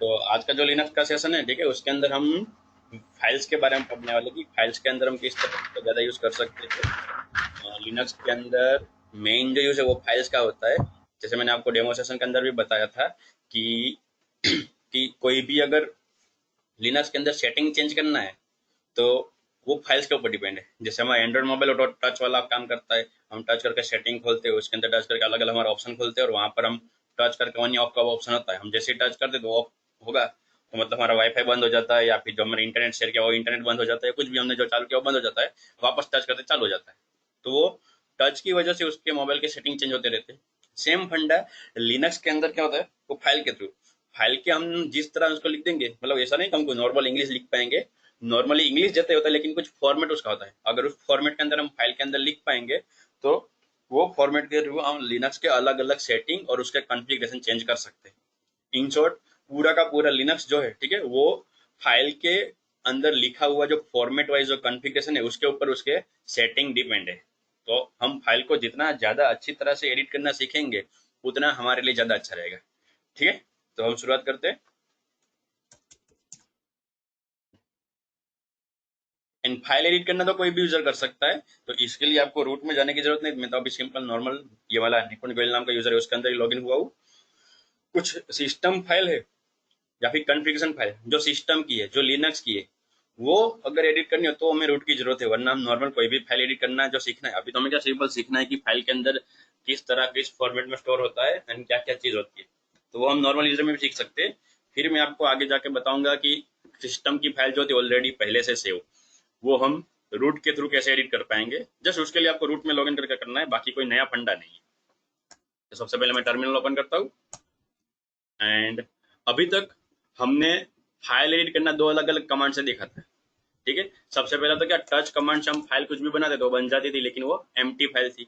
तो आज का जो लिनक्स का सेशन है, ठीक है, उसके अंदर हम फाइल्स के बारे में पढ़ने वाले कि फाइल्स के अंदर हम किस तरह से ज़्यादा यूज़ कर सकते हैं। लिनक्स के अंदर मेन जो यूज़ है वो फाइल्स का होता है। जैसे मैंने आपको डेमो सेशन के अंदर भी बताया था कि कि कोई भी अगर लिनक्स के अंदर सेटिंग चेंज करना है तो वो फाइल्स के ऊपर डिपेंड है। जैसे हमारा एंड्रॉइड मोबाइल और टच वाला काम करता है, हम टच करके सेटिंग खोलते हैं, उसके अंदर टच करके अलग अलग हमारा ऑप्शन खोलते हैं और वहां पर हम टच करके ऑन या ऑफ का ऑप्शन होता है, हम जैसे ही टच करते तो ऑफ होगा, तो मतलब हमारा वाईफाई बंद हो जाता है, या फिर जो हमने इंटरनेट शेयर किया वो इंटरनेट बंद हो जाता है, कुछ भी हमने जो चालू किया वो बंद हो जाता है, वापस टच करते चालू हो जाता है। तो वो टच की वजह से उसके मोबाइल के सेटिंग चेंज होते रहते हैं। सेम फंडा लिनक्स के अंदर क्या होता है, वो फाइल के थ्रू, फाइल के हम जिस तरह उसको लिख देंगे, मतलब ऐसा नहीं कि हमको नॉर्मल इंग्लिश लिख पाएंगे, नॉर्मली इंग्लिश जैसे होता है लेकिन कुछ फॉर्मेट उसका होता है, अगर उस फॉर्मेट के अंदर हम फाइल के अंदर लिख पाएंगे तो वो फॉर्मेट के थ्रू हम लिनक्स के अलग अलग सेटिंग और उसके कॉन्फ़िगरेशन चेंज कर सकते हैं। इन शॉर्ट पूरा का पूरा लिनक्स जो है, ठीक है, वो फाइल के अंदर लिखा हुआ जो फॉर्मेट वाइज जो कॉन्फ़िगरेशन है उसके ऊपर उसके सेटिंग डिपेंड है। तो हम फाइल को जितना ज्यादा अच्छी तरह से एडिट करना सीखेंगे उतना हमारे लिए ज्यादा अच्छा रहेगा। ठीक है, तो हम शुरुआत करते हैं। एंड फाइल एडिट करना तो कोई भी यूजर कर सकता है, तो इसके लिए आपको रूट में जाने की जरूरत नहीं। मैं तो अभी सिंपल नॉर्मल ये वाला निपुण गोयल नाम का यूजर है उसके अंदर ही लॉगिन हुआ हूँ। कुछ सिस्टम फाइल है या फिर कॉन्फ़िगरेशन फाइल जो सिस्टम की है, जो लिनक्स की है, वो अगर एडिट करनी हो तो हमें रूट की जरूरत है, वरना हम नॉर्मल कोई भी फाइल एडिट करना है जो सीखना है, अभी तो हमें क्या सिंपल सीखना है कि फाइल के अंदर किस तरह किस फॉर्मेट में स्टोर होता है एंड क्या क्या चीज होती है, तो वो हम नॉर्मल यूजर में भी सीख सकते हैं। फिर मैं आपको आगे जाके बताऊंगा कि सिस्टम की फाइल जो थी ऑलरेडी पहले से सेव, वो हम रूट के थ्रू कैसे एडिट कर पाएंगे। जस्ट उसके लिए आपको रूट में लॉगिन करके करना है, बाकी कोई नया फंडा नहीं है। तो सबसे पहले मैं टर्मिनल ओपन करता हूँ एंड अभी तक हमने फाइल एडिट करना दो अलग अलग कमांड से देखा था। ठीक है, सबसे पहला तो क्या टच कमांड से हम फाइल कुछ भी बनाते तो बन जाती थी, लेकिन वो एम्प्टी फाइल थी।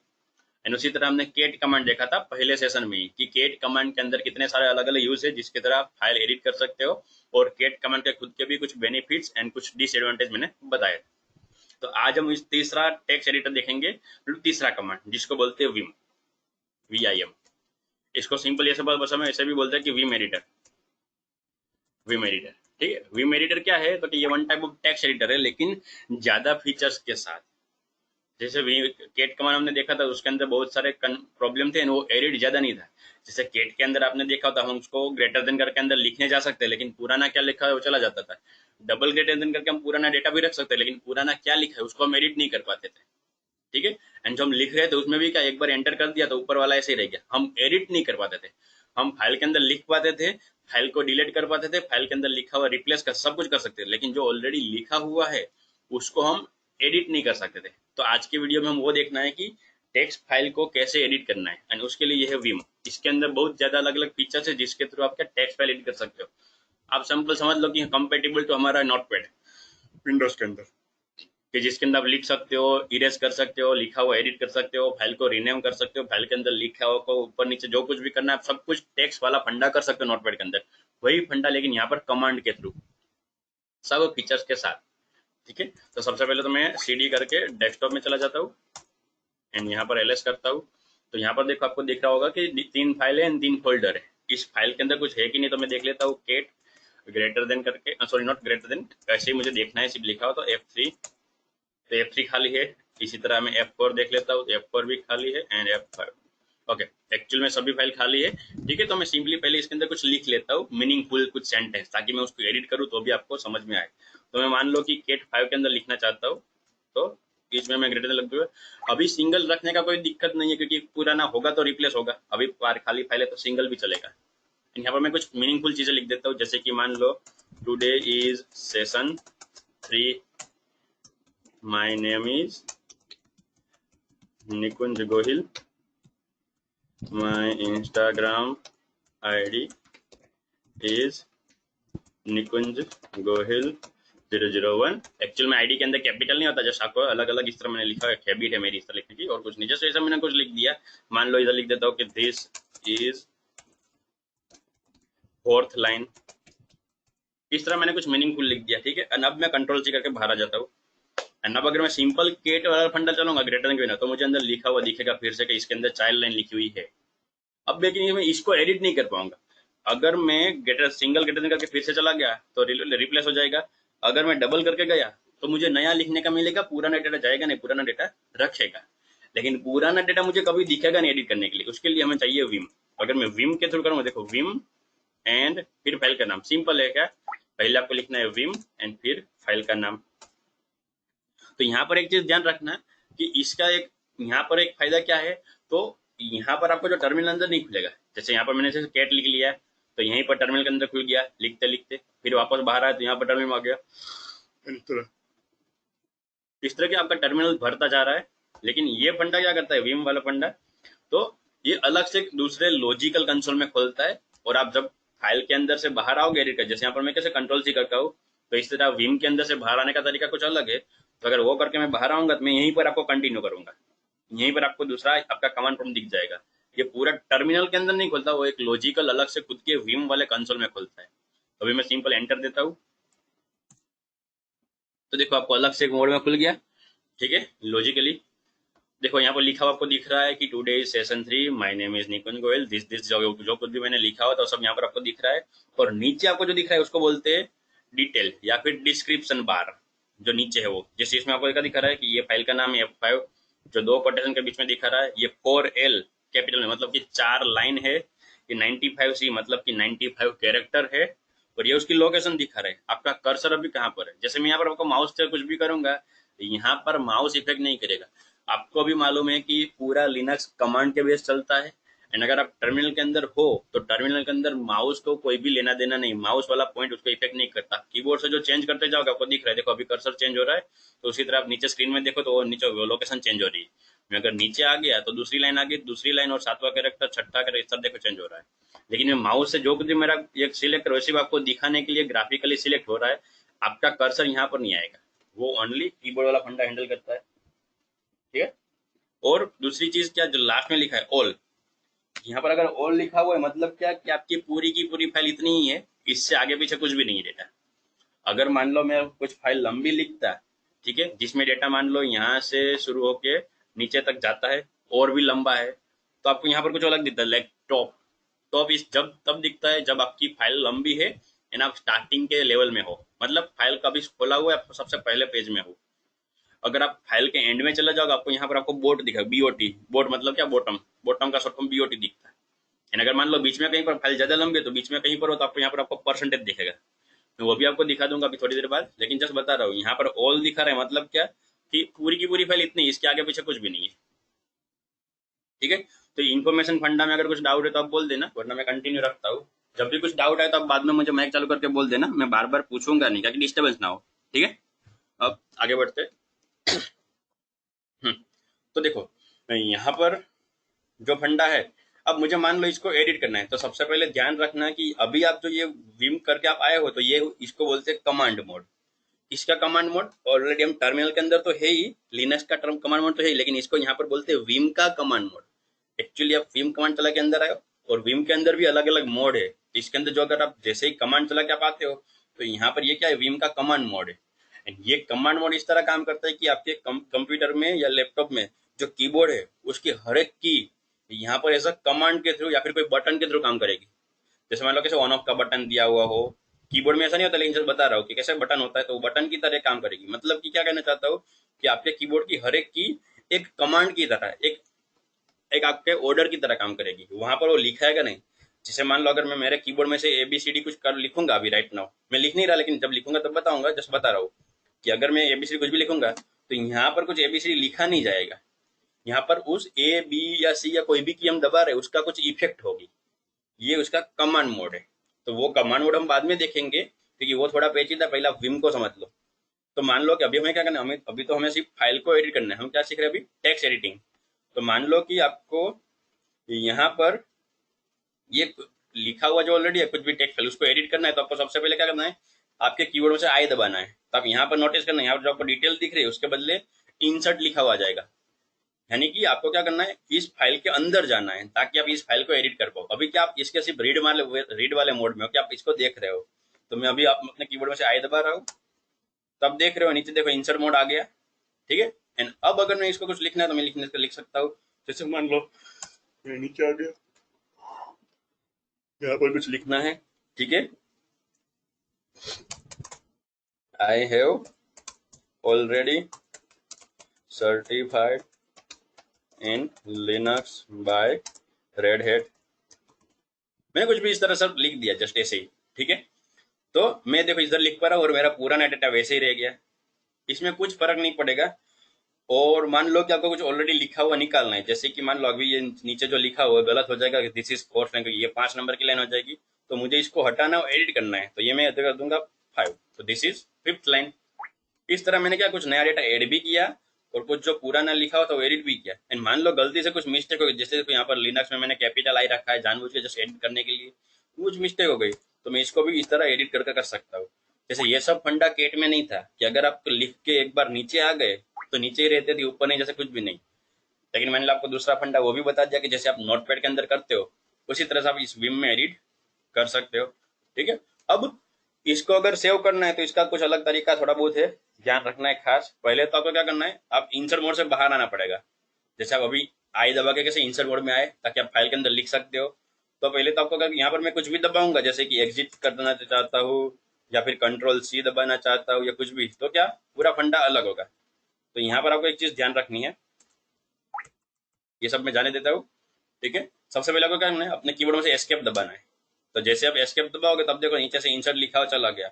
एंड उसी तरह हमने केट कमांड देखा था पहले सेशन में ही कि केट कमांड के अंदर कितने सारे अलग अलग यूज है जिसके तरह आप फाइल एडिट कर सकते हो, और केट कमांड के खुद के भी कुछ बेनिफिट्स एंड कुछ डिसएडवांटेज मैंने बताए। तो आज हम इस तीसरा टेक्स्ट एडिटर देखेंगे, तीसरा कमांड जिसको बोलते हैं विम, VIM। इसको सिंपल ये सब भाषा में ऐसे भी बोलते हैं कि विम एडिटर, विम एडिटर। ठीक है, विम एडिटर क्या है, तो ये one type of text editor है लेकिन ज्यादा फीचर्स के साथ। जैसे केट कमांड हमने देखा था उसके अंदर बहुत सारे प्रॉब्लम थे, वो एडिट ज्यादा नहीं था। जैसे केट के अंदर आपने देखा था हम उसको ग्रेटर देन करके अंदर लिखने जा सकते हैं, लेकिन पुराना क्या लिखा है वो चला जाता था। डबल ग्रेटर देन करके हम पुराना डेटा भी रख सकते हैं, लेकिन पुराना क्या लिखा है उसको हम एडिट नहीं कर पाते थे। ठीक है, एंड जो हम लिख रहे थे उसमें भी क्या एक बार एंटर कर दिया तो ऊपर वाला ऐसे ही रह गया, हम एडिट नहीं कर पाते थे। हम फाइल के अंदर लिख पाते थे, फाइल को डिलीट कर पाते थे, फाइल के अंदर लिखा हुआ रिप्लेस कर सब कुछ कर सकते थे, लेकिन जो ऑलरेडी लिखा हुआ है उसको हम एडिट नहीं कर सकते थे। तो आज की वीडियो में हम वो देखना है कि टेक्स्ट फाइल को कैसे एडिट करना है, एंड उसके लिए ये है विम। इसके अंदर बहुत ज्यादा अलग अलग फीचर्स है जिसके थ्रू आप क्या टेक्स्ट फाइल एडिट कर सकते हो। आप सिंपल समझ लो कि कंपेटेबल तो हमारा नोटपैड विंडोज के अंदर, कि जिसके अंदर आप लिख सकते हो, इरेज कर सकते हो, लिखा हुआ एडिट कर सकते हो, फाइल को रीनेम कर सकते हो, फाइल के अंदर लिखा हुआ को ऊपर नीचे जो कुछ भी करना है आप सब कुछ टेक्स्ट वाला फंडा कर सकते हो नोटपैड के अंदर। वही फंडा लेकिन यहाँ पर कमांड के थ्रू, सब फीचर्स के साथ। ठीक है, तो सबसे पहले तो मैं CD करके डेस्कटॉप में चला जाता हूँ एंड यहाँ पर LS करता हूँ। तो यहाँ पर देखो आपको दिख रहा होगा कि तीन फाइल है, तीन फोल्डर है। इस फाइल के अंदर कुछ है कि नहीं, तो मैं देख लेता हूँ केट ग्रेटर देन करके, सॉरी नॉट ग्रेटर देन, ऐसे ही मुझे देखना है, सिर्फ लिखा हो तो F3, तो F3 खाली है। इसी तरह मैं F4 देख लेता हूँ, F4 भी खाली है एंड F5। ओके, एक्चुअल में सभी फाइल खाली है। ठीक है, तो मैं सिंपली पहले इसके अंदर कुछ लिख लेता हूँ मीनिंगफुल कुछ सेंटेंस, ताकि मैं उसको एडिट करूँ तो भी आपको समझ में आए। तो मैं मान लो कि केट 5 के अंदर लिखना चाहता हूँ, तो इसमें मैं ग्रेटर लग दूंगा। अभी सिंगल रखने का कोई दिक्कत नहीं है क्योंकि पुराना होगा तो रिप्लेस होगा, अभी खाली फाइल है तो सिंगल भी चलेगा। यहाँ पर मैं कुछ मीनिंगफुल चीजें लिख देता हूँ, जैसे कि मान लो today is session 3, my name is Nikunj Gohil, my Instagram ID is Nikunj Gohil 001। Actual में आईडी के अंदर कैपिटल नहीं होता, जैसे आपको अलग अलग इस तरह मैंने लिखा है, हैबिट है मेरी इस तरह लिखने की, और कुछ नहीं। जैसे ऐसा मैंने कुछ लिख दिया, मान लो इधर लिख देता हूँ कि दिस इज फोर्थ लाइन, इस तरह मैंने कुछ मीनिंगफुल लिख दिया। ठीक है, अब मैं कंट्रोल C करके बाहर आ जाता हूँ। अब अगर मैं सिंपल केट वाला फंडा चलूंगा ग्रेटर देन के बिना, तो मुझे अंदर लिखा हुआ दिखेगा फिर से कि इसके अंदर चाइल्ड लाइन लिखी हुई है। अब लेकिन मैं इसको एडिट नहीं कर पाऊंगा, अगर मैं गेटर सिंगल गेटर करके फिर से चला गया तो रिप्लेस हो जाएगा। अगर मैं डबल करके गया तो मुझे नया लिखने का मिलेगा, पुराना डेटा जाएगा नहीं, पुराना डेटा रखेगा। लेकिन पुराना डेटा मुझे कभी दिखेगा नहीं एडिट करने के लिए, उसके लिए हमें चाहिए विम। अगर मैं विम के थ्रू करूँगा, देखो विम एंड फिर फाइल का नाम, सिंपल है क्या, पहले आपको लिखना है विम एंड फिर फाइल का नाम। तो यहाँ पर एक चीज ध्यान रखना कि इसका एक यहाँ पर एक फायदा क्या है, तो यहाँ पर आपको जो टर्मिनल अंदर नहीं खुलेगा, जैसे यहाँ पर मैंने जैसे कैट लिख लिया है तो यहीं पर टर्मिनल के अंदर खुल गया लिखते लिखते, फिर वापस बाहर आया तो यहाँ पर टर्मिनल में आ गया। इस तरह के आपका टर्मिनल भरता जा रहा है। लेकिन ये फंडा क्या करता है, विम वाला फंडा, तो ये अलग से दूसरे लॉजिकल कंसोल में खोलता है। और आप जब फाइल के अंदर से बाहर आओगे एडिट कर, जैसे यहाँ पर मैं कैसे कंट्रोल सी करता हूँ, तो इस तरह विम के अंदर से बाहर आने का तरीका कुछ अलग है। तो अगर वो करके मैं बाहर आऊंगा तो मैं यहीं पर आपको कंटिन्यू करूंगा, यहीं पर आपको दूसरा आपका कमांड प्रॉम्प्ट दिख जाएगा। ये पूरा टर्मिनल के अंदर नहीं खुलता, वो एक लॉजिकल अलग से खुद के विम वाले कंसोल में खुलता है। अभी मैं सिंपल एंटर देता हूँ तो देखो आपको अलग से एक मोड में खुल गया, ठीक है, लॉजिकली। देखो यहाँ पर लिखा हुआ आपको दिख रहा है कि today is session 3, my name is Nikunj Goyal, this this जो कुछ भी मैंने लिखा हुआ था सब यहाँ पर आपको दिख रहा है। और नीचे आपको जो दिख रहा है उसको बोलते हैं डिटेल या फिर डिस्क्रिप्शन बार, जो नीचे है वो, जिस इसमें आपको दिखा रहा है कि ये फाइल का नाम है F5, जो दो कोटेशन के बीच में दिखा रहा है ये 4L कैपिटल में, मतलब कि 4 लाइन है। ये 95C मतलब कि 95 कैरेक्टर है। और ये उसकी लोकेशन दिखा रहा है। आपका कर्सर अभी कहाँ पर है, जैसे मैं यहाँ पर आपको माउस से कुछ भी करूंगा यहाँ पर माउस इफेक्ट नहीं करेगा। आपको भी मालूम है कि पूरा लिनक्स कमांड के बेस चलता है। एंड अगर आप टर्मिनल के अंदर हो तो टर्मिनल के अंदर माउस को कोई भी लेना देना नहीं, माउस वाला पॉइंट उसको इफेक्ट नहीं करता। कीबोर्ड से जो चेंज करते जाओगे आपको दिख रहा है, देखो अभी कर्सर चेंज हो रहा है, तो उसी तरह आप नीचे स्क्रीन में देखो तो वो नीचे लोकेशन चेंज हो रही है। मैं अगर नीचे आ गया तो दूसरी लाइन आ गई, दूसरी लाइन और सातवां कैरेक्टर छठा कैरेक्टर देखो चेंज हो रहा है। लेकिन मैं माउस से जो कुछ भी मेरा एक सिलेक्ट वैसे आपको दिखाने के लिए ग्राफिकली सिलेक्ट हो रहा है, आपका कर्सर यहाँ पर नहीं आएगा, वो ओनली कीबोर्ड वाला फंडा हैंडल करता है, ठीक है। और दूसरी चीज क्या, जो लास्ट में लिखा है ऑल, यहाँ पर अगर ऑल लिखा हुआ है मतलब क्या कि आपकी पूरी की पूरी फाइल इतनी ही है, इससे आगे पीछे कुछ भी नहीं है डेटा। अगर मान लो मैं कुछ फाइल लंबी लिखता, ठीक है, जिसमें डेटा मान लो यहाँ से शुरू होके नीचे तक जाता है और भी लंबा है, तो आपको यहाँ पर कुछ अलग दिखता है, लाइक टॉप। टॉप इस जब तब दिखता है जब आपकी फाइल लंबी है एंड आप स्टार्टिंग के लेवल में हो, मतलब फाइल कभी खोला हुआ है सबसे पहले पेज में हो। अगर आप फाइल के एंड में चले जाओगे आपको यहाँ पर आपको बोट दिखा, बीओटी, बोट मतलब क्या, बॉटम, बॉटम का शॉर्ट फॉर्म बीओटी दिखता है। एंड अगर मान लो बीच में कहीं पर फाइल ज्यादा लंबी है तो बीच में कहीं पर हो तो आपको यहाँ पर आपको परसेंटेज दिखेगा। मैं वो भी आपको दिखा दूंगा अभी थोड़ी देर बाद, लेकिन जस्ट बता रहा हूँ यहाँ पर ऑल दिखा रहा है मतलब क्या कि पूरी की पूरी फाइल इतनी, इसके आगे पीछे कुछ भी नहीं है, ठीक है। तो इन्फॉर्मेशन फंडा में अगर कुछ डाउट है तो आप बोल देना, वरना मैं कंटिन्यू रखता हूँ। जब भी कुछ डाउट आए तो आप बाद में मुझे माइक चालू करके बोल देना, मैं बार बार पूछूंगा नहीं ताकि डिस्टर्बेंस ना हो, ठीक है। अब आगे बढ़ते। हम्म, तो देखो यहाँ पर जो फंडा है, अब मुझे मान लो इसको एडिट करना है तो सबसे पहले ध्यान रखना कि अभी आप जो ये विम करके आप आए हो तो ये इसको बोलते हैं कमांड मोड। इसका कमांड मोड ऑलरेडी हम टर्मिनल के अंदर तो है ही, लिनक्स का टर्म कमांड मोड तो है ही, लेकिन इसको यहाँ पर बोलते हैं विम का कमांड मोड। एक्चुअली आप विम कमांड चला के अंदर आए हो और विम के अंदर भी अलग अलग मोड है। इसके अंदर जो अगर आप जैसे ही कमांड चला के आप आते हो तो यहाँ पर ये क्या है, विम का कमांड मोड है। एंड ये कमांड मोड इस तरह काम करता है कि आपके कंप्यूटर में या लैपटॉप में जो कीबोर्ड है उसकी हर एक की यहाँ पर ऐसा कमांड के थ्रू या फिर कोई बटन के थ्रू काम करेगी। जैसे मान लो कैसे ऑन ऑफ का बटन दिया हुआ हो, कीबोर्ड में ऐसा नहीं होता, लेकिन जब बता रहा हूँ कि कैसे बटन होता है तो वो बटन की तरह काम करेगी। मतलब कि क्या कहना चाहता हूँ कि आपके कीबोर्ड की हर एक की एक कमांड की तरह, एक एक आपके ऑर्डर की तरह काम करेगी, वहां पर वो लिखा है कि नहीं। जैसे मान लो अगर मैं मेरे कीबोर्ड में से ABCD कुछ कर लिखूंगा, अभी राइट नाउ मैं लिख नहीं रहा, लेकिन जब लिखूंगा तब बताऊंगा, जस्ट बता रहा हूँ कि अगर मैं ABCD कुछ भी लिखूंगा तो यहाँ पर कुछ ABCD लिखा नहीं जाएगा, यहाँ पर उस A B या C या कोई भी की हम दबा रहे उसका कुछ इफेक्ट होगी। ये उसका कमांड मोड है। तो वो कमांड मोड हम बाद में देखेंगे क्योंकि वो थोड़ा पेचीदा, पहले आप विम को समझ लो। तो मान लो कि अभी हमें क्या करना है, हमें अभी तो हमें सिर्फ फाइल को एडिट करना है। हम क्या सीख रहे हैं अभी, टेक्स्ट एडिटिंग। तो मान लो कि आपको यहाँ पर ये लिखा हुआ जो ऑलरेडी है कुछ भी टेक्स्ट फाइल उसको एडिट करना है, तो आपको सबसे पहले क्या करना है, आपके कीबोर्ड में से आई दबाना है। तो आप यहाँ पर नोटिस करना है, यहाँ पर जो आपको डिटेल दिख रही है उसके बदले इंसर्ट लिखा हुआ जाएगा। यानी कि आपको क्या करना है, इस फाइल के अंदर जाना है ताकि आप इस फाइल को एडिट कर पाओ। अभी क्या आप इसके सिर्फ रीड वाले मोड में हो कि आप इसको देख रहे हो। तो मैं अभी आप अपने कीबोर्ड में से आई दबा रहा हूँ, तब देख रहे हो नीचे देखो इंसर्ट मोड आ गया, ठीक है। एंड अब अगर मैं इसको कुछ लिखना है तो मैं लिख सकता हूँ। जैसे मान लो नीचे आ गया, यहाँ पर कुछ लिखना है, ठीक है। I have already certified in Linux by Red Hat. मैंने कुछ भी इस तरह सब लिख दिया, जस्ट ऐसे ही, ठीक है। तो मैं देखो इधर लिख पा रहा हूँ और मेरा पुराना डेटा वैसे ही रह गया, इसमें कुछ फर्क नहीं पड़ेगा। और मान लो कि आपको कुछ ऑलरेडी लिखा हुआ निकालना है, जैसे कि मान लो अभी ये नीचे जो लिखा हुआ है गलत हो जाएगा, दिस इज फोर्थ लाइन, ये 5 नंबर की लाइन हो जाएगी, तो मुझे इसको हटाना और एडिट करना है, तो ये मैं कर दूंगा 5, तो दिस इज 5th लाइन। इस तरह मैंने क्या कुछ नया डेटा ऐड भी किया और कुछ जो पुराना लिखा हो तो एडिट भी किया। एंड मान लो गलती से कुछ मिस्टेक हो गई, जैसे यहाँ पर लिनक्स में मैंने कैपिटल आई रखा है जानबूझ के जस्ट एडिट करने के लिए, कुछ मिस्टेक हो गई, तो मैं इसको भी इस तरह एडिट करके कर सकता हूँ। जैसे ये सब फंडा केट में नहीं था कि अगर आप लिख के एक बार नीचे आ गए तो नीचे ही रहते थे, ऊपर नहीं, जैसे कुछ भी नहीं। लेकिन मैंने आपको दूसरा फंडा वो भी बता दिया कि जैसे आप नोटपैड के अंदर करते हो उसी तरह से आप इस विम में एडिट कर सकते हो, ठीक है। अब इसको अगर सेव करना है तो इसका कुछ अलग तरीका थोड़ा बहुत है, ध्यान रखना है खास। पहले तो आपको क्या करना है, आप इंसर्ट मोड से बाहर आना पड़ेगा। जैसे आप अभी आई दबा के कैसे इंसर्ट मोड में आए ताकि आप फाइल के अंदर लिख सकते हो, तो पहले तो आपको यहाँ पर मैं कुछ भी दबाऊंगा, जैसे कि एग्जिट करना चाहता हूँ या फिर कंट्रोल सी दबाना चाहता हूँ या कुछ भी, तो क्या पूरा फंडा अलग होगा। तो यहाँ पर आपको एक चीज ध्यान रखनी है, ये सब मैं जाने देता हूँ, ठीक है। सबसे पहले आपको क्या करना है, अपने कीबोर्ड में से एस्केप दबाना है। तो जैसे आप एस्केप दबाओगे तब देखो नीचे से इंसर्ट लिखा हुआ चला गया,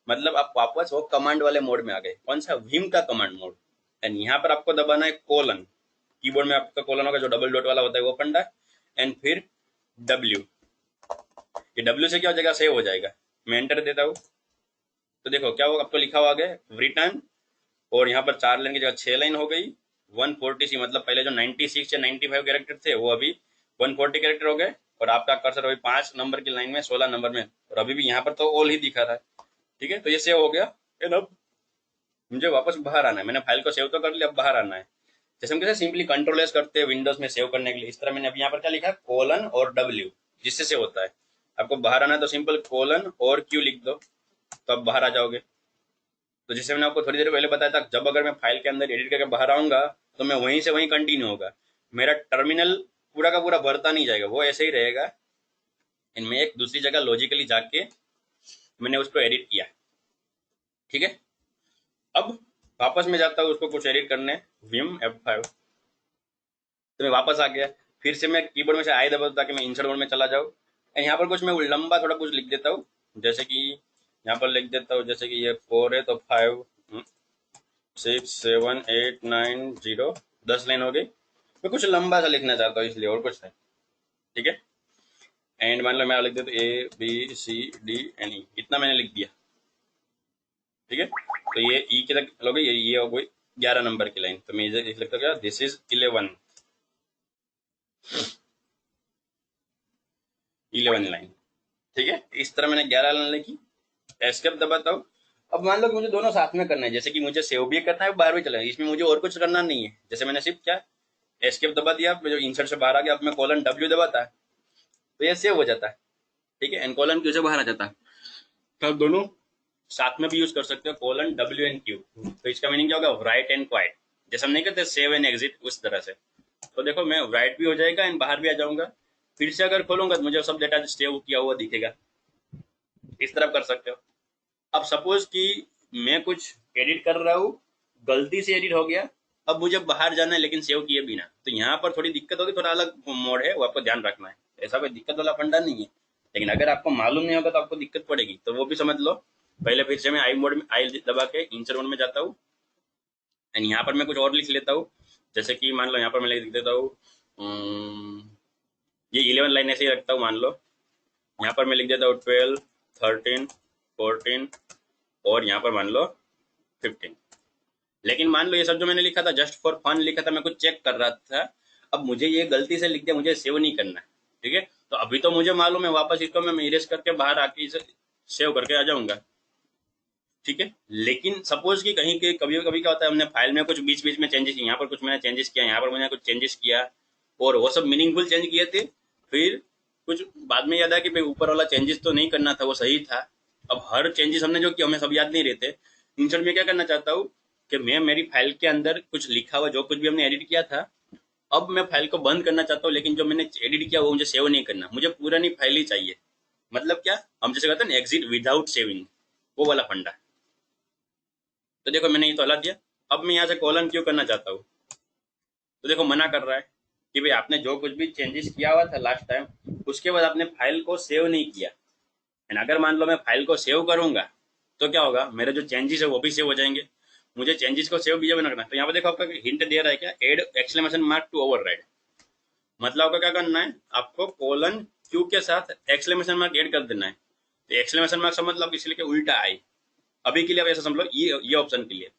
मतलब आप वापस वो कमांड वाले मोड में आ गए। कौन सा, विम का कमांड मोड। एंड यहाँ पर आपको दबाना है कोलन, कीबोर्ड में आपका कोलन होगा जो डबल डॉट वाला होता है वो फंडा, एंड फिर डब्ल्यू। ये डब्ल्यू से क्या हो जाएगा, सेव हो जाएगा। मैं एंटर देता हूँ तो देखो क्या होगा, आपको लिखा हुआ आ गया रिटर्न, और यहाँ पर 4 लाइन की जगह 6 लाइन हो गई। 140 मतलब पहले जो 96 या 95 कैरेक्टर थे वो अभी 140 कैरेक्टर हो गए, और आपका कर्सर अभी 5 नंबर की लाइन में 16 नंबर में, और अभी भी यहाँ पर तो ऑल ही दिखा रहा है, ठीक है। तो ये सेव हो गया। एंड अब मुझे वापस बाहर आना है, मैंने फाइल को सेव तो कर लिया, अब बाहर आना है। जैसे हम कैसे सिंपली कंट्रोल एस करते हैं विंडोज में सेव करने के लिए, इस तरह मैंने अभी यहाँ पर क्या लिखा, कोलन और डब्ल्यू, जिससे सेव होता है। आपको बाहर आना है तो सिंपल कोलन और क्यू लिख दो, तो आप बाहर आ जाओगे। तो जैसे मैंने आपको थोड़ी देर पहले बताया था, जब अगर मैं फाइल के अंदर एडिट करके बाहर आऊंगा तो मैं वहीं से वहीं कंटिन्यू होगा, मेरा टर्मिनल पूरा का पूरा भरता नहीं जाएगा, वो ऐसे ही रहेगा। इनमें एक दूसरी जगह लॉजिकली जाके मैंने उसको एडिट किया, ठीक है। अब वापस मैं जाता हूँ उसको कुछ एडिट करने, विम F5, तो मैं वापस आ गया। फिर से मैं कीबोर्ड में से आई दबा ताकि मैं इंसर्ट मोड में चला जाऊँ। यहाँ पर कुछ मैं लंबा थोड़ा कुछ लिख देता हूँ, जैसे कि यहाँ पर लिख देता हूँ, जैसे कि ये 4 है तो 5 6 7 8 9 0, 10 लाइन हो गई। मैं कुछ लंबा सा लिखना चाहता हूँ इसलिए, और कुछ नहीं, ठीक है। एंड मान लो मैं लिख देता हूँ ABCDNE, इतना मैंने लिख दिया, ठीक है। तो ये ई के तक लोगे, ये हो गई 11 नंबर की लाइन, तो मैं इसे लिखता हूँ दिस इज 11 लाइन, ठीक है। इस तरह मैंने 11 लाइन लिखी, एस्केप दबाता हूँ। अब मान लो कि मुझे दोनों साथ में करना है, जैसे कि मुझे सेव भी करना है बाहर भी चलना है, इसमें मुझे और कुछ करना नहीं है। जैसे मैंने सिर्फ क्या एस्केप दबा दिया, जो इंसर्ट से बाहर आ गया, अब मैं कोलन डब्ल्यू दबाता है तो ये सेव हो जाता है, ठीक है। एंड कोलन क्यू से बाहर आ जाता है, तो आप दोनों साथ में भी यूज कर सकते हो, कोलन डब्ल्यू एंड क्यू। तो इसका मीनिंग क्या होगा, राइट एंड क्वाइट, जैसे हम नहीं कहते सेव एंड एग्जिट, उस तरह से। तो देखो मैं राइट भी हो जाएगा एंड बाहर भी आ जाऊंगा, फिर से अगर खोलूंगा तो मुझे सब डेटा सेव किया हुआ दिखेगा, इस तरह कर सकते हो। अब सपोज कि मैं कुछ एडिट कर रहा हूँ, गलती से एडिट हो गया, अब मुझे बाहर जाना है लेकिन सेव किए बिना, तो यहाँ पर थोड़ी दिक्कत होगी, थोड़ा अलग मोड है वो आपको ध्यान रखना है। ऐसा कोई दिक्कत वाला फंडा नहीं है, लेकिन अगर आपको मालूम नहीं होगा तो आपको दिक्कत पड़ेगी, तो वो भी समझ लो। पहले फिर से मैं आई मोड में, आई दबा के इंसर्ट मोड में जाता हूँ, एंड यहाँ पर मैं कुछ और लिख लेता हूँ। जैसे कि मान लो यहाँ पर मैं लिख देता हूँ ये 11 लाइन ऐसे ही रखता हूँ, मान लो यहाँ पर मैं लिख देता हूँ 12 13 14 और यहाँ पर मान लो 15। लेकिन मान लो ये सब जो मैंने लिखा था जस्ट फॉर फन लिखा था, मैं कुछ चेक कर रहा था, अब मुझे ये गलती से लिख दिया, मुझे सेव नहीं करना, ठीक है। तो अभी तो मुझे मालूम है, वापस इसको मैं इरेज करके बाहर आके इसे सेव करके आ जाऊंगा, ठीक है। लेकिन सपोज कि कहीं के कभी कभी क्या होता है, हमने फाइल में कुछ बीच बीच में चेंजेस किए, यहाँ पर कुछ मैंने चेंजेस किया, यहाँ पर मैंने कुछ चेंजेस किया, और वो सब मीनिंगफुल चेंज किए थे, फिर कुछ बाद में याद आया कि भाई ऊपर वाला चेंजेस तो नहीं करना था, वो सही था। अब हर चेंजेस हमने जो किया हमें सब याद नहीं रहते। इंसर्ट में क्या करना चाहता हूँ कि मैं मेरी फाइल के अंदर कुछ लिखा हुआ जो कुछ भी हमने एडिट किया था, अब मैं फाइल को बंद करना चाहता हूँ, लेकिन जो मैंने एडिट किया वो मुझे सेव नहीं करना, मुझे पुरानी फाइल ही चाहिए। मतलब क्या, हम जैसे कहते हैं ना एग्जिट विदाउट सेविंग, वो वाला फंडा। तो देखो मैंने ये तो हला दिया। अब मैं यहाँ से कॉलन क्यों करना चाहता हूँ, तो देखो मना कर रहा है कि भाई आपने जो कुछ भी चेंजेस किया हुआ था लास्ट टाइम, उसके बाद आपने फाइल को सेव नहीं किया। एंड अगर मान लो मैं फाइल को सेव करूंगा तो क्या होगा, मेरे जो चेंजेस है वो भी सेव हो जाएंगे। मुझे चेंजेस को सेव भी जब करना है, तो यहाँ पे देखो आपका हिंट दे रहा है क्या, add exclamation mark to override. मतलब आपको क्या करना है, आपको कोलन क्यू के साथ एक्सक्लेमेशन मार्क ऐड कर देना है। तो एक्सक्लेमेशन मार्क का मतलब इसलिए कि उल्टा आई। अभी के लिए आप ऐसा समझ लो, ये ऑप्शन के लिए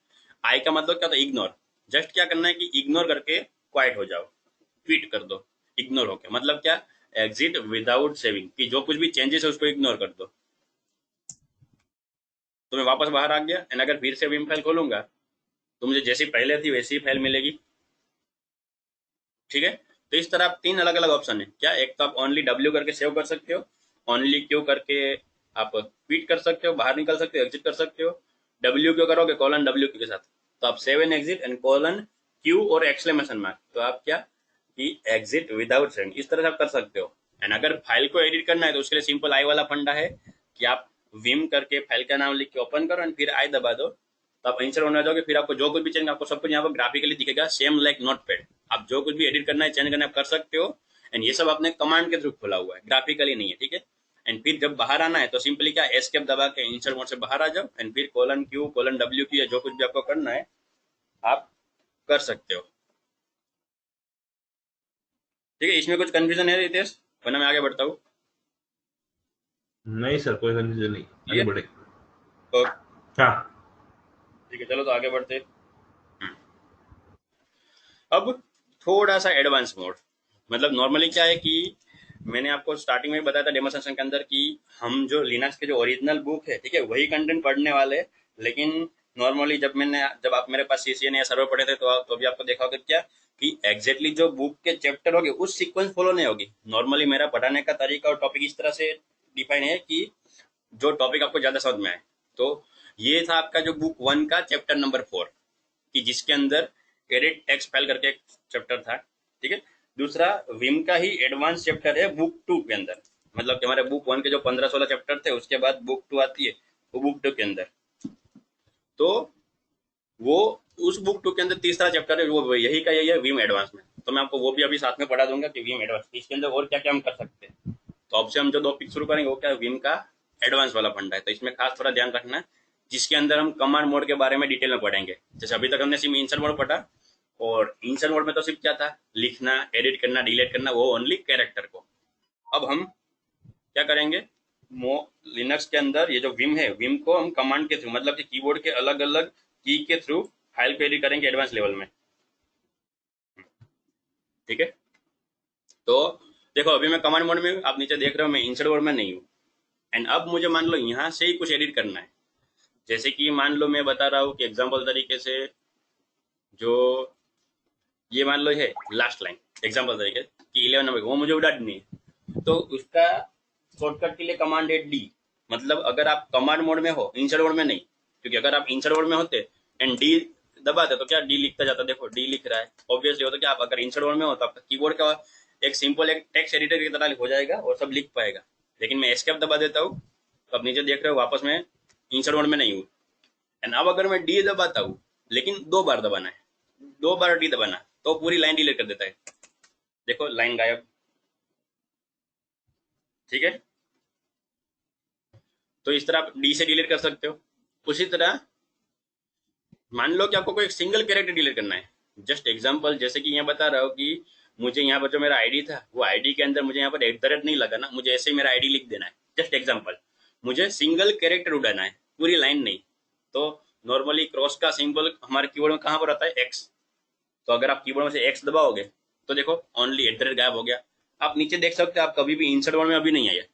आई का मतलब क्या था, इग्नोर। जस्ट क्या करना है कि इग्नोर करके क्वाइट हो जाओ, ट्वीट कर दो इग्नोर होके। मतलब क्या, एग्जिट विदाउट सेविंग, कि जो कुछ भी चेंजेस है उसको इग्नोर कर दो। तो मैं वापस बाहर आ गया, एंड अगर फिर से विम फाइल खोलूंगा तो मुझे जैसी पहले थी वैसी फाइल मिलेगी। ठीक है। तो इस तरह आप तीन अलग अलग ऑप्शन है क्या, एक तो आप ओनली डब्ल्यू करके सेव कर सकते हो, ओनली क्यू करके आप ट्वीट कर सकते हो, बाहर निकल सकते हो, एग्जिट कर सकते हो। डब्ल्यू क्यू करोगे कॉलन डब्ल्यू क्यू के साथ, तो आप save and exit and colon Q और एक्सक्लेमेशन मार्क, तो आप क्या कि एग्जिट विदाउट सेविंग, इस तरह से आप कर सकते हो। एंड अगर फाइल को एडिट करना है तो उसके लिए सिंपल आई वाला फंडा है कि आप विम करके फाइल का नाम लिख के ओपन करो एंड फिर आई दबा दो, तो आप इंसर्ट होने जाओगे। फिर आपको जो कुछ भी चेंज, आपको सब कुछ यहाँ पर ग्राफिकली दिखेगा सेम लाइक नोटपैड। आप जो कुछ भी एडिट करना है चेंज करना है आप कर सकते हो। एंड ये सब आपने कमांड के थ्रू खोला हुआ है, ग्राफिकली नहीं है। ठीक है। एंड फिर जब बाहर आना है तो सिंपली क्या एस्केप दबा के इंसर्ट मोड से बाहर आ जाओ, एंड फिर कोलन क्यू कोलन डब्ल्यू की या जो कुछ भी आपको करना है आप कर सकते हो। ठीक है, इसमें कुछ कंफ्यूजन है रितेश, वरना मैं आगे बढ़ता हूँ। नहीं सर, कोई कंफ्यूजन नहीं, ठीक आगे है। बढ़े। तो हाँ। ठीक है, चलो तो आगे बढ़ते हैं। अब थोड़ा सा एडवांस मोड, मतलब नॉर्मली क्या है कि मैंने आपको स्टार्टिंग में बताया था डेमोस्ट्रेशन के अंदर कि हम जो लिनक्स के जो ओरिजिनल बुक है, ठीक है, वही कंटेंट पढ़ने वाले। लेकिन नॉर्मली जब आप मेरे पास सीसीएन या सर्वर पढ़े थे तो भी आपको देखा होगा क्या कि एग्जैक्टली जो बुक के चैप्टर होंगे उस सीक्वेंस फॉलो नहीं होगी। नॉर्मली मेरा पढ़ाने का तरीका और टॉपिक इस तरह से डिफाइन है कि जो टॉपिक आपको ज्यादा समझ में आए। तो ये था आपका जो बुक वन का चैप्टर नंबर 4, कि जिसके अंदर एडिट टेक्स्ट फाइल करके एक चैप्टर था। ठीक है। दूसरा विम का ही एडवांस चैप्टर है बुक 2 के अंदर। मतलब कि हमारे बुक वन के जो 15-16 चैप्टर थे उसके बाद बुक 2 आती है, वो बुक 2 के अंदर। तो वो उस बुक 2 के अंदर तीसरा चैप्टर है, वो यही का यही है विम एडवांस में। तो मैं आपको वो भी अभी साथ में पढ़ा दूंगा कि विम एडवांस इसके अंदर और क्या क्या हम कर सकते हैं। तो अब से हम जो टॉपिक शुरू करेंगे वो क्या है, विम का एडवांस वाला फंडा है। तो इसमें खास थोड़ा ध्यान रखना है, जिसके अंदर हम कमांड मोड के बारे में डिटेल में पढ़ेंगे। जैसे अभी तक हमने सिर्फ इंसर्ट मोड पढ़ा, और इंसर्ट मोड में तो सिर्फ क्या था, लिखना, एडिट करना, डिलीट करना, वो ओनली कैरेक्टर को। अब हम क्या करेंगे, मो लिनक्स के अंदर ये जो विम है, विम को हम कमांड के थ्रू, मतलब कि कीबोर्ड के अलग अलग की के थ्रू फाइल को एडिट करेंगे एडवांस लेवल में। ठीक है। तो देखो अभी मैं कमांड मोड में हूँ, आप नीचे देख रहे हो मैं इंसर्ट मोड में नहीं हूँ। एंड अब मुझे मान लो यहाँ से ही कुछ एडिट करना है। जैसे कि मान लो मैं बता रहा हूँ कि एग्जाम्पल तरीके से, जो ये मान लो है लास्ट लाइन, एग्जाम्पल तरीके कि 11 नंबर वो मुझे उड़ा देनी है, तो उसका शॉर्टकट के लिए कमांड है डी। मतलब अगर आप कमांड मोड में हो, इंसर्ट मोड में नहीं, क्योंकि अगर आप इंसर्ट मोड में होते एंड डी दबाते तो क्या डी लिखता जाता, देखो डी लिख रहा है, ऑब्वियसली होता क्या आप अगर इंसर्ट मोड में हो तो आपका कीबोर्ड का एक सिंपल एक टेक्स्ट एडिटर की तरह हो जाएगा और सब लिख पाएगा। लेकिन मैं एस्केप दबा देता हूँ तो आप नीचे देख रहे हो वापस मैं इंसर्ट मोड में नहीं हूँ। एंड अब अगर मैं डी दबाता हूँ, लेकिन 2 बार दबाना है, 2 बार डी दबाना, तो पूरी लाइन डिलीट कर देता है। देखो लाइन गायब। ठीक है। तो इस तरह आप डी से डिलीट कर सकते हो। उसी तरह मान लो कि आपको कोई एक सिंगल कैरेक्टर डिलीट करना है, जस्ट एग्जांपल, जैसे कि यहाँ बता रहा हूँ कि मुझे यहाँ पर जो मेरा आईडी था वो आईडी के अंदर मुझे यहाँ पर एट द रेट नहीं लगाना, मुझे ऐसे ही मेरा आईडी लिख देना है। जस्ट एग्जांपल, मुझे सिंगल कैरेक्टर उड़ाना है, पूरी लाइन नहीं। तो नॉर्मली क्रॉस का सिंबल हमारे कीबोर्ड में कहाँ पर आता है, एक्स। तो अगर आप कीबोर्ड में से एक्स दबाओगे तो देखो ओनली एट द रेट गायब हो गया। आप नीचे देख सकते हो, आप कभी भी इंसर्ट मोड में अभी नहीं आए,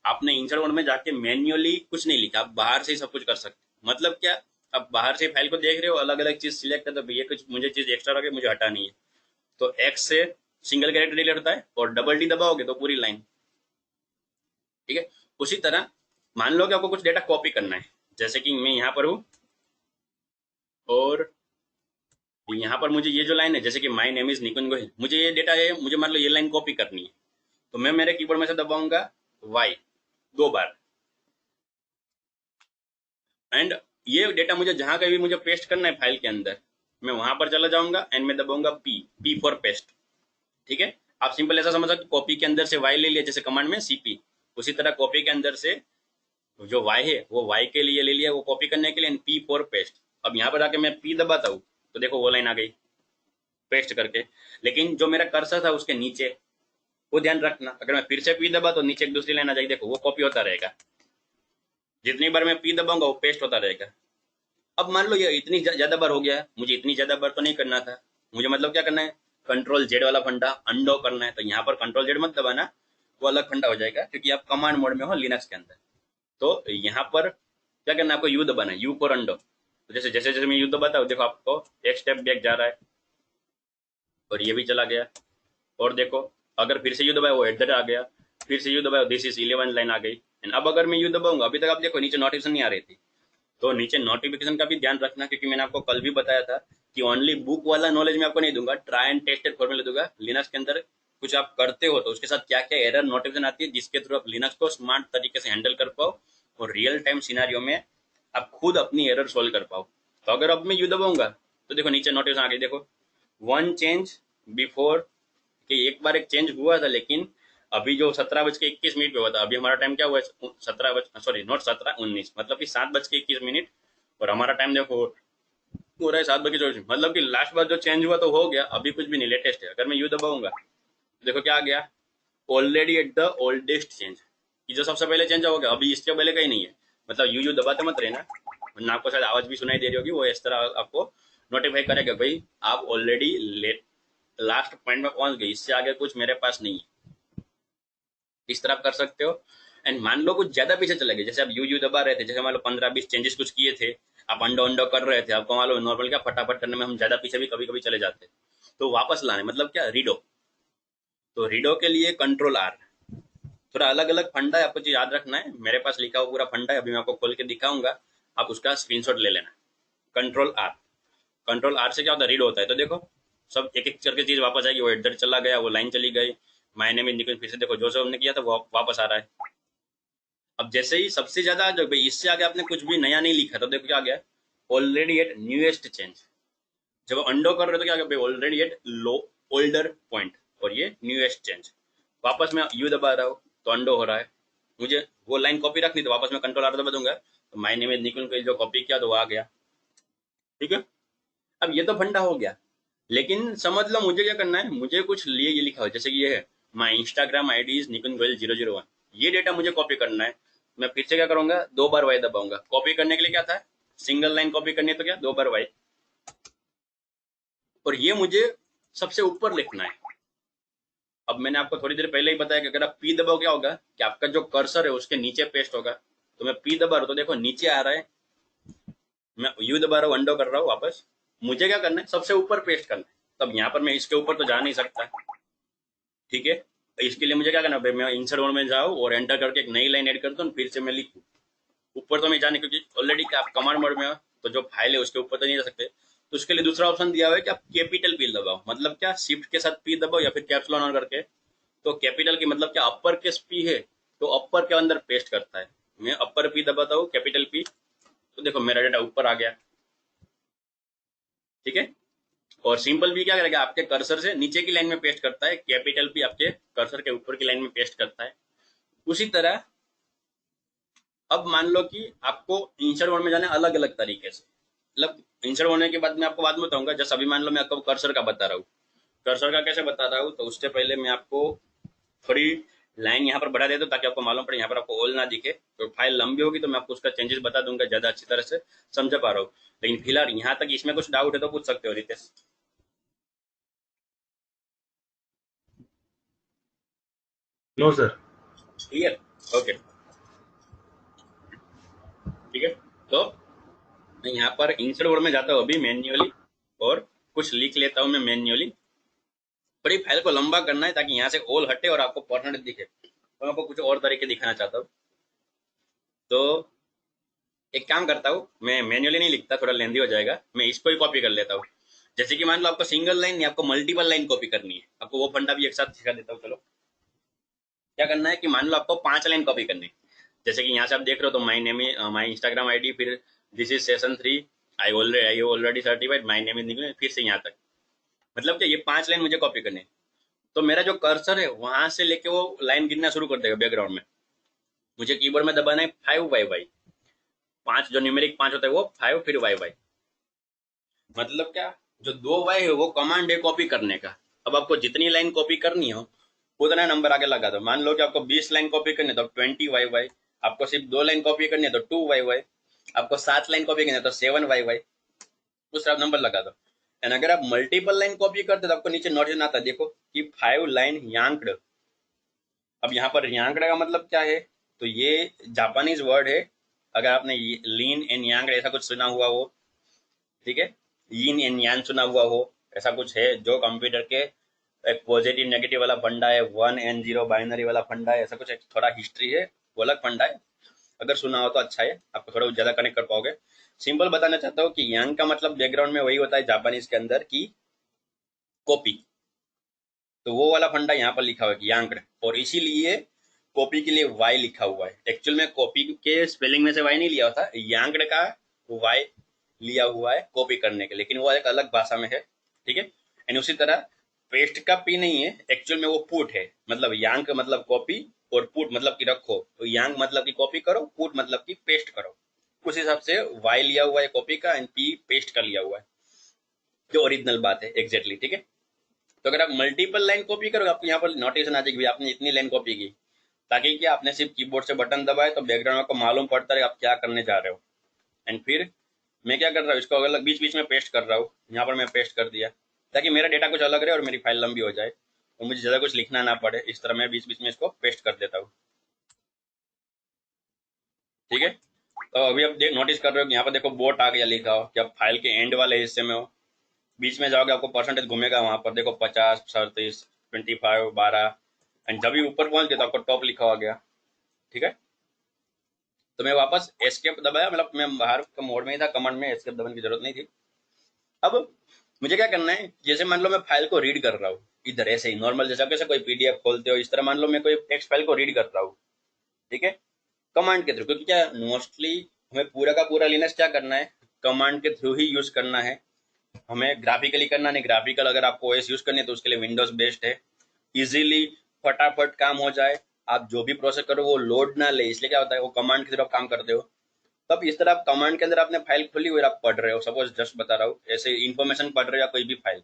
आपने इंसर्ट मोड में जाके मैन्युअली कुछ नहीं लिखा, आप बाहर से ही सब कुछ कर सकते। मतलब क्या, आप बाहर से फाइल को देख रहे हो, अलग अलग चीज सिलेक्ट है, तो ये कुछ मुझे चीज एक्स्ट्रा लगे मुझे हटानी है, तो एक्स से सिंगल कैरेक्टर डिलीट होता है और डबल डी दबाओगे तो पूरी लाइन। ठीक है। उसी तरह मान लो कि आपको कुछ डेटा कॉपी करना है, जैसे कि मैं यहाँ पर हूँ और यहाँ पर मुझे ये जो लाइन है, जैसे कि my name is Nikunj Gohil, मुझे ये डेटा है, मुझे मान लो ये लाइन कॉपी करनी है, तो मैं मेरे कीबोर्ड में से दबाऊंगा वाई, 2 बार। एंड ये डेटा मुझे जहां कहीं भी मुझे पेस्ट करना है फाइल के अंदर, मैं वहां पर चला जाऊंगा एंड मैं दबाऊंगा पी, पी फॉर पेस्ट। ठीक है, आप सिंपल ऐसा समझ सकते, कॉपी के अंदर से वाई ले लिया, जैसे कमांड में सीपी, उसी तरह कॉपी के अंदर से जो वाई है वो वाई के लिए ले लिया, वो कॉपी करने के लिए, पी फॉर पेस्ट। अब यहाँ पर आके मैं पी दबाता हूँ तो देखो वो लाइन आ गई पेस्ट करके। लेकिन जो मेरा कर्सर था उसके नीचे, वो ध्यान रखना, अगर मैं फिर से पी दबा तो नीचे एक दूसरी लाइन आ जाएगी, देखो वो कॉपी होता रहेगा। जितनी बार मैं पी दबाऊंगा वो पेस्ट होता रहेगा। अब मान लो ये इतनी ज्यादा बार हो गया है, मुझे इतनी ज्यादा बार तो नहीं करना था, मुझे मतलब क्या करना है, कंट्रोल जेड वाला फंडा अंडो करना है। तो यहाँ पर कंट्रोल जेड मत दबाना, वो अलग फंडा हो जाएगा क्योंकि आप कमांड मोड में हो लिनक्स के अंदर। तो यहाँ पर क्या करना है, आपको यू दबाना है, यू फॉर अंडो। तो जैसे जैसे जैसे मैं यू दबाता हूँ देखो आपको एक स्टेप बैक जा रहा है और ये भी चला गया। और देखो अगर फिर से यू दबाया वो एट आ गया, फिर से यू दबाया दिस इज 11 लाइन आ गई। एंड अब अगर मैं यू दबाऊंगा, अभी तक आप देखो नीचे नोटिफिकेशन नहीं आ रही थी, तो नीचे नोटिफिकेशन का भी ध्यान रखना, क्योंकि मैंने आपको कल भी बताया था कि ओनली बुक वाला नॉलेज मैं आपको नहीं दूंगा, ट्राई एंड टेस्टेड फॉर्मूला दूंगा। लिनक्स के अंदर कुछ आप करते हो तो उसके साथ क्या क्या एरर नोटिफिकेशन आती है, जिसके थ्रू आप लिनक्स को स्मार्ट तरीके से हैंडल कर पाओ और रियल टाइम सिनारियो में आप खुद अपनी एरर सोल्व कर पाओ। तो अगर अब मैं यू दबाऊंगा तो देखो नीचे नोटिफिकेशन आ गई, देखो वन चेंज बिफोर, कि एक बार एक चेंज हुआ था, लेकिन अभी जो 17:21 पे हुआ था, अभी हमारा टाइम क्या हुआ है, 19, मतलब कि 7:21, और हमारा टाइम देखो हो रहा है 7:24, मतलब कि लास्ट बार जो चेंज हुआ तो हो गया, अभी कुछ भी नहीं, लेटेस्ट है। अगर मैं यू दबाऊंगा तो देखो क्या आ गया, already at the oldest change, ये जो सबसे पहले चेंज हो गया, अभी इसके पहले का ही नहीं है। मतलब यू यू दबाते मत रहना, वरना आपको शायद आवाज भी सुनाई दे रही होगी, वो इस तरह आपको नोटिफाई करेगा भाई आप ऑलरेडी लास्ट पॉइंट में पहुंच गए, इससे आगे कुछ मेरे पास नहीं है। इस तरह आप कर सकते हो। एंड मान लो कुछ ज्यादा पीछे चले गए, जैसे आप यू यू दबा रहे थे, जैसे मान लो 15-20 चेंजेस कुछ किए थे, आप अंडो अंडो कर रहे थे, आपको मान लो नॉर्मल क्या फटाफट करने में हम ज्यादा पीछे भी कभी कभी चले जाते, तो वापस लाने मतलब क्या, रीडो। तो रीडो के लिए कंट्रोल आर, थोड़ा अलग अलग फंडा है, आपको चीज याद रखना है। मेरे पास लिखा हुआ पूरा फंडा है, अभी मैं आपको खोल के दिखाऊंगा, आप उसका स्क्रीनशॉट ले लेना। कंट्रोल आर, कंट्रोल आर से क्या होता है, रीड होता है। तो देखो सब एक एक करके चीज वापस आएगी, वो इधर चला गया, वो लाइन चली गई, मायने में निकल, फिर से देखो जो जो हमने किया था वो वापस आ रहा है। अब जैसे ही सबसे ज्यादा जो भाई इससे आगे आपने कुछ भी नया नहीं लिखा, तो देखो क्या आ गया, ऑलरेडी एट न्यूएस्ट चेंज। जब अंडो कर रहे हो तो क्या आ गया, already at low older point, और ये न्यूएस्ट चेंज। वापस मैं यू दबा रहा हूँ तो अंडो हो रहा है, मुझे वो लाइन कॉपी रखनी, तो वापस मैं कंट्रोल आर दबा दूंगा, तो मायने में निकल के जो कॉपी किया तो वो आ गया। ठीक है, अब ये तो फंडा हो गया, लेकिन समझ लो मुझे क्या करना है, मुझे कुछ लिए ये लिखा हो, जैसे कि ये है my Instagram I D is Nikun Goyal 001, ये डेटा मुझे कॉपी करना है। मैं फिर से क्या करूंगा, 2 बार वाई दबाऊंगा। कॉपी करने के लिए क्या था, सिंगल लाइन कॉपी करनी है, तो क्या 2 बार वाई, और ये मुझे सबसे ऊपर लिखना है। अब मैंने आपको थोड़ी देर पहले ही बताया कि अगर आप पी दबाओ क्या होगा, कि आपका जो कर्सर है उसके नीचे पेस्ट होगा। तो मैं पी दबा रहा हूँ तो देखो नीचे आ रहा है, मैं यू दबा रहा हूँ, अंडो कर रहा हूँ वापस, मुझे क्या करना है, सबसे ऊपर पेस्ट करना है। तब यहाँ पर मैं इसके ऊपर तो जा नहीं सकता, ठीक है। तो इसके लिए मुझे क्या करना है, मैं इंसर्ट मोड में जाऊँ और एंटर करके एक नई लाइन ऐड करता हूँ, फिर से मैं लिखूँ। ऊपर तो मैं जाने, क्योंकि ऑलरेडी आप कमांड मोड में हो, तो जो फाइल है उसके ऊपर तो नहीं जा सकते। तो उसके लिए दूसरा ऑप्शन दिया हुआ है कि आप कैपिटल पी दबाओ, मतलब क्या, शिफ्ट के साथ पी दबाओ या फिर कैप्सूल ऑन करके। तो कैपिटल की मतलब क्या, अपर केस पी है तो अपर के अंदर पेस्ट करता है। मैं अपर पी दबाता हूँ, कैपिटल पी, तो देखो मेरा डेटा ऊपर आ गया। ठीक है, और सिंपल भी क्या करेगा, आपके कर्सर से नीचे की लाइन में पेस्ट करता है, कैपिटल पी आपके कर्सर के ऊपर की लाइन में पेस्ट करता है। उसी तरह अब मान लो कि आपको इंसर्ट मोड में जाना है अलग अलग तरीके से, मतलब इंसर्ट होने के बाद मैं आपको बाद में बताऊंगा। जैसे अभी मान लो मैं आपको कर्सर का बता रहा हूँ, कर्सर का कैसे बता रहा हूँ, तो उससे पहले मैं आपको थोड़ी लाइन यहाँ पर बढ़ा देता हूँ ताकि आपको मालूम पड़े, यहाँ पर आपको ऑल ना दिखे। तो फाइल लंबी होगी तो मैं आपको उसका चेंजेस बता दूंगा ज्यादा अच्छी तरह से समझ पा रहा हूँ। लेकिन फिलहाल यहाँ तक इसमें कुछ डाउट है तो पूछ सकते हो Ritesh. No sir. Clear, okay, ठीक है। तो मैं यहाँ पर इंसर्ट वर्ड में जाता हूँ अभी मैन्युअली, और कुछ लिख लेता हूँ मैं मैन्युअली। बड़ी फाइल को लंबा करना है ताकि यहाँ से ऑल हटे और आपको परसेंट दिखे, तो मैं आपको कुछ और तरीके दिखाना चाहता हूँ। तो एक काम करता हूँ, मैं मैन्युअली नहीं लिखता, थोड़ा लेंदी हो जाएगा, मैं इसको ही कॉपी कर लेता हूँ। जैसे कि मान लो आपको सिंगल लाइन नहीं, आपको मल्टीपल लाइन कॉपी करनी है, आपको वो फंडा भी एक साथ सिखा देता हूँ। चलो क्या करना है कि मान लो आपको 5 लाइन कॉपी करनी है, जैसे कि यहाँ से आप देख रहे हो तो my name my Instagram ID, फिर this is session 3, I already certified, my name is Nikhil, फिर से यहाँ तक। मतलब कि ये 5 लाइन मुझे कॉपी करनी है। तो मेरा जो कर्सर है वहां से लेके वो लाइन गिनना शुरू कर देगा बैकग्राउंड में। मुझे कीबोर्ड में दबाना है 5 वाई वाई, 5 जो न्यूमेरिक 5 होता है वो 5 फिर वाई वाई। मतलब क्या, जो 2 वाई है वो कमांड है कॉपी करने का। अब आपको जितनी लाइन कॉपी करनी हो उतना नंबर आगे लगा दो। मान लो कि आपको 20 लाइन कॉपी करनी है तो 20 वाई वाई, आपको सिर्फ 2 लाइन कॉपी करनी है तो 2 वाई वाई, आपको 7 लाइन कॉपी करनी है तो 7 वाई वाई, उस तरह नंबर लगा दो। एंड अगर आप मल्टीपल लाइन कॉपी करते तो आपको नीचे नोटिस आता है, देखो कि 5 लाइन यांक्ड। अब यहाँ पर यांक्ड का मतलब क्या है, तो ये जापानीज वर्ड है। अगर आपने लीन एंड यांग्ड ऐसा कुछ सुना हुआ हो, ठीक है, यीन एंड यान सुना हुआ हो, ऐसा कुछ है जो कंप्यूटर के एक पॉजिटिव नेगेटिव वाला फंडा है, 1 and 0 बाइनरी वाला फंडा है, ऐसा कुछ एक थोड़ा हिस्ट्री है, वो अलग फंडा है। अगर सुना हो तो अच्छा है, आपको थोड़ा ज्यादा कनेक्ट कर पाओगे। सिंपल बताना चाहता हूँ कि यांग का मतलब बैकग्राउंड में वही होता है जापानीज के अंदर की कॉपी। तो वो वाला फंडा यहाँ पर लिखा हुआ है यांग्ड, और इसीलिए कॉपी के लिए वाई लिखा हुआ है। एक्चुअल में कॉपी के स्पेलिंग में से वाई नहीं लिया होता, यांग्ड का वाई लिया हुआ है कॉपी करने के, लेकिन वो एक अलग भाषा में है, ठीक है। एंड उसी तरह पेस्ट का पी नहीं है, एक्चुअल में वो पुट है। मतलब यांग का मतलब कॉपी और पुट मतलब कि रखो, तो यांग मतलब कि कॉपी करो, पुट मतलब कि पेस्ट करो। उस हिसाब से वाई लिया हुआ है कॉपी का एंड पी पेस्ट का लिया हुआ है, जो ओरिजिनल बात है एग्जैक्टली, ठीक है। तो अगर आप मल्टीपल लाइन कॉपी करोगे आपको यहाँ पर नोटिफिकेशन आ जाएगी आपने इतनी लाइन कॉपी की, ताकि क्या आपने सिर्फ कीबोर्ड से बटन दबाए तो बैकग्राउंड को मालूम पड़ता है आप क्या करने जा रहे हो। एंड फिर मैं क्या कर रहा हूँ, इसको अगर बीच बीच में पेस्ट कर रहा हूँ, यहाँ पर मैं पेस्ट कर दिया ताकि मेरा डेटा कुछ अलग रहे और मेरी फाइल लंबी हो जाए और मुझे ज़्यादा कुछ लिखना ना पड़े। इस तरह मैं बीच बीच में इसको पेस्ट कर देता हूँ, ठीक है। तो अभी आप नोटिस कर रहे हो कि यहाँ पर देखो बोट आ गया लिखा हो कि आप फाइल के एंड वाले हिस्से में हो, बीच में जाओगे आपको परसेंटेज घूमेगा, वहां पर देखो 50, 37, 25, 12, एंड जब भी ऊपर पहुंच गए तो आपको टॉप लिखा हुआ गया, ठीक है। तो मैं वापस एस्केप दबाया, मतलब मैं बाहर का मोड में ही था, कमांड में एस्केप दबाने की जरूरत नहीं थी। अब मुझे क्या करना है, जैसे मान लो मैं फाइल को रीड कर रहा हूँ इधर ऐसे ही नॉर्मल, जैसे आप कैसे कोई पीडीएफ खोलते हो इस तरह मान लो मैं कोई टेक्स्ट फाइल को रीड कर रहा हूँ, ठीक है, कमांड के थ्रू। क्योंकि क्या मोस्टली हमें पूरा का पूरा लिनक्स क्या करना है, कमांड के थ्रू ही यूज करना है। हमें ग्राफिकली करना नहीं, ग्राफिकल अगर आपको ओएस यूज करनी है तो उसके लिए विंडोज बेस्ट है। इजीली फटाफट काम हो जाए, आप जो भी प्रोसेस करो वो लोड ना ले, इसलिए क्या होता है वो कमांड की तरफ काम करते हो। तब इस तरह आप कमांड के अंदर आपने फाइल खोली हुई आप पढ़ रहे हो, सपोज जस्ट बता रहा हूँ ऐसे इन्फॉर्मेशन पढ़ रहे हो या कोई भी फाइल,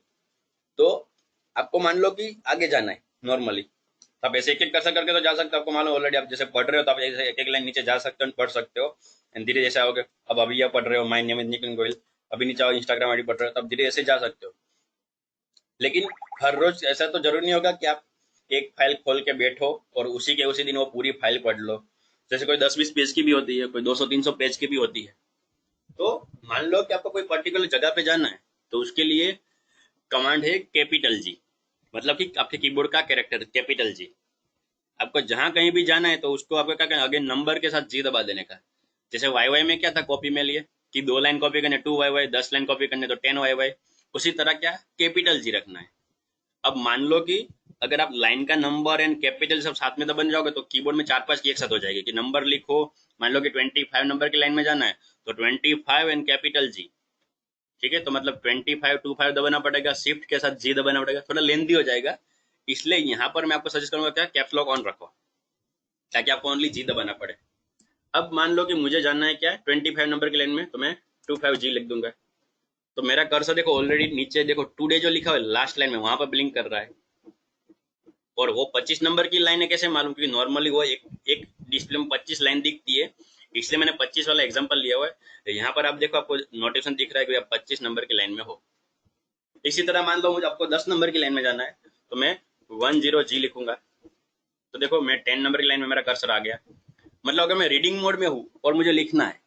तो आपको मान लो कि आगे जाना है नॉर्मली, तो आप ऐसे एक एक कर करके तो जा सकते हो। आपको मालूम ऑलरेडी आप जैसे पढ़ रहे हो तो आप ऐसे एक एक लाइन नीचे जा सकते हो, पढ़ सकते हो एंड धीरे जैसे आओगे। अब अभी आप पढ़ रहे हो my name is Nitin Goyal, अभी नीचे आओ इंस्टाग्राम आईडी पढ़ रहे हो, तब धीरे ऐसे जा सकते हो। लेकिन हर रोज ऐसा तो जरूरी नहीं होगा कि आप एक फाइल खोल के बैठो और उसी के उसी दिन वो पूरी फाइल पढ़ लो। जैसे कोई 10-20 पेज की भी होती है, कोई 200-300 पेज की भी होती है। तो मान लो कि आपको कोई पर्टिकुलर जगह पे जाना है, तो उसके लिए कमांड है कैपिटल जी, मतलब कि आपके कीबोर्ड का कैरेक्टर कैपिटल जी। आपको जहां कहीं भी जाना है तो उसको आपको क्या करना, आगे नंबर के साथ जी दबा देने का। जैसे वाई वाई में क्या था कॉपी में लिए कि 2 लाइन कॉपी करने 2 वाई वाई, 10 लाइन कॉपी करने तो 10 वाई वाई, उसी तरह क्या कैपिटल जी रखना है। अब मान लो कि अगर आप लाइन का नंबर एंड कैपिटल सब साथ में दबन जाओगे तो कीबोर्ड में 4-5 की एक साथ हो जाएगी कि नंबर लिखो। मान लो कि 25 नंबर की लाइन में जाना है तो 25 एंड कैपिटल जी, ठीक है। तो मतलब 25 दबाना पड़ेगा, शिफ्ट के साथ जी दबाना पड़ेगा, थोड़ा लेंदी हो जाएगा। इसलिए यहाँ पर मैं आपको सजेस्ट करूंगा क्या, कैप्स लॉक ऑन रखो ताकि आपको ओनली जी दबाना पड़े। अब मान लो कि मुझे जानना है क्या 25 नंबर की लाइन में, तो मैं 25G लिख दूंगा। तो मेरा कर्सर देखो ऑलरेडी नीचे देखो टुडे जो लिखा हुआ है लास्ट लाइन में वहां पर ब्लिंक कर रहा है। और वो 25 नंबर की लाइन है कैसे मालूम, क्योंकि नॉर्मली वो एक एक डिस्प्ले में 25 लाइन दिखती है, इसलिए मैंने 25 वाला एग्जांपल लिया हुआ है। तो यहाँ पर आप देखो आपको नोटिफिकेशन दिख रहा है कि आप 25 नंबर की लाइन में हो। इसी तरह मान लो मुझे आपको 10 नंबर की लाइन में जाना है तो मैं 10G लिखूंगा। तो देखो मैं 10 नंबर की लाइन में मेरा कर्सर आ गया। मतलब अगर मैं रीडिंग मोड में हूँ और मुझे लिखना है,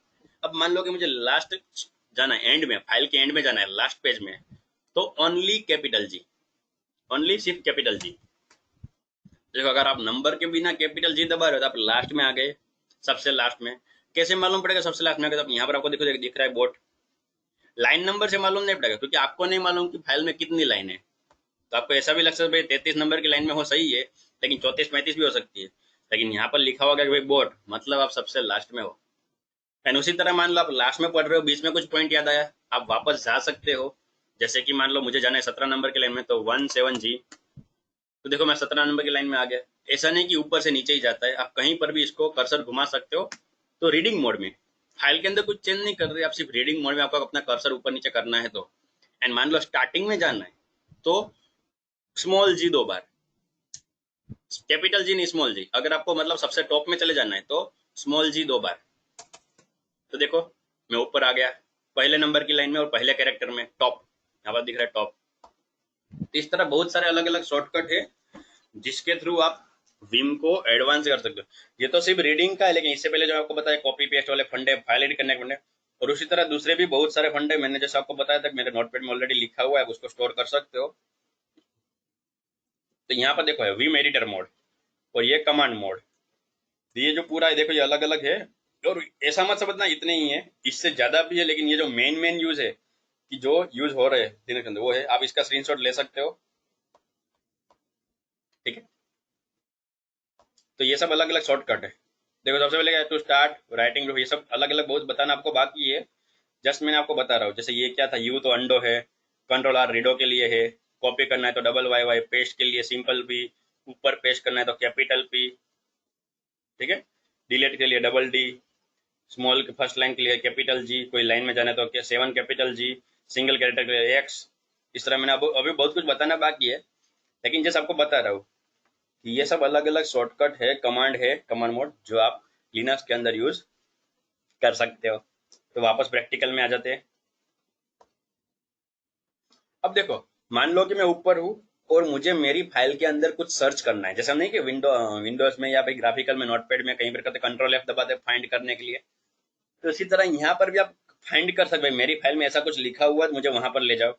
अब मान लो कि मुझे लास्ट जाना है, एंड में फाइल के एंड में जाना है लास्ट पेज में, तो ओनली कैपिटल जी, ओनली सिर्फ कैपिटल जी। देखो अगर आप नंबर के बिना कैपिटल जी दबा रहे हो तो आप लास्ट में आ गए, सबसे लास्ट में। कैसे मालूम पड़ेगा सबसे लास्ट में आ गए, तो यहाँ पर आपको देखो दिख रहा है बोट, लाइन नंबर से मालूम नहीं पड़ेगा क्योंकि आपको नहीं मालूम कि फाइल में कितनी लाइन है। तो आपको ऐसा भी लग सकता है 33 नंबर की लाइन में हो, सही है, लेकिन 34-35 भी हो सकती है। लेकिन यहाँ पर लिखा होगा कि भाई बोर्ड, मतलब आप सबसे लास्ट में हो। एंड उसी तरह मान लो आप लास्ट में पढ़ रहे हो, बीच में कुछ पॉइंट याद आया, आप वापस जा सकते हो। जैसे कि मान लो मुझे जाना है 17 नंबर की लाइन में, तो 17G, तो देखो मैं 17 नंबर की लाइन में आ गया। ऐसा नहीं कि ऊपर से नीचे ही जाता है, आप कहीं पर भी इसको कर्सर घुमा सकते हो। तो रीडिंग मोड में फाइल के अंदर कुछ चेंज नहीं कर रहे, आप सिर्फ रीडिंग मोड में आपको अपना कर्सर ऊपर नीचे करना है। तो एंड मान लो स्टार्टिंग में जाना है तो स्मॉल जी 2 बार, कैपिटल जी नहीं स्मॉल जी। अगर आपको मतलब सबसे टॉप में चले जाना है तो स्मॉल जी 2 बार। तो देखो मैं ऊपर आ गया पहले नंबर की लाइन में और पहले कैरेक्टर में टॉप, यहाँ पर दिख रहा है टॉप। तो इस तरह बहुत सारे अलग अलग शॉर्टकट है जिसके थ्रू आप विम को एडवांस कर सकते हो। ये तो सिर्फ रीडिंग का है, लेकिन इससे पहले जो आपको बताया कॉपी पेस्ट वाले फंडे, फाइल एडिट करने के फंडे, और उसी तरह दूसरे भी बहुत सारे फंडे मैंने जैसे आपको बताया था मेरे नोटपैड में ऑलरेडी लिखा हुआ है, उसको स्टोर कर सकते हो। तो यहाँ पर देखो है विम एडिटर मोड और ये कमांड मोड। तो ये जो पूरा है देखो ये अलग अलग है, और ऐसा मत समझना इतने ही है, इससे ज्यादा भी है। लेकिन ये जो मेन मेन यूज है कि जो यूज हो रहे हैं दिन के अंदर वो है, आप इसका स्क्रीनशॉट ले सकते हो। ठीक है, तो ये सब अलग अलग शॉर्टकट है। देखो सबसे पहले क्या टू स्टार्ट राइटिंग, ये सब अलग अलग बहुत बताना आपको बाकी है। जस्ट मैंने आपको बता रहा हूँ। जैसे ये क्या था, यू तो अंडो है, कंट्रोल आर रीडो के लिए है, कॉपी करना है तो डबल वाई वाई, पेस्ट के लिए सिंपल पी, ऊपर पेस्ट करना है तो कैपिटल पी। ठीक है, डिलीट के लिए double D, small first line के लिए कैपिटल जी, कोई लाइन में जाना है तो 7 कैपिटल जी, सिंगल कैरेक्टर के लिए एक्स। इस तरह मैंने अभी बहुत कुछ बताना बाकी है, लेकिन जैसे आपको बता रहा हूँ कि ये सब अलग अलग शॉर्टकट है, कमांड मोड, जो आप लिनक्स के अंदर यूज कर सकते हो। तो वापस प्रैक्टिकल में आ जाते हैं। अब देखो मान लो कि मैं ऊपर हूँ और मुझे मेरी फाइल के अंदर कुछ सर्च करना है। जैसे हम नहीं कि विंडोज में या फिर ग्राफिकल में नोटपैड में कहीं पर करते कंट्रोल एफ दबाते फाइंड करने के लिए, तो इसी तरह यहाँ पर भी आप फाइंड कर सकते हैं मेरी फाइल में ऐसा कुछ लिखा हुआ है, मुझे वहां पर ले जाओ।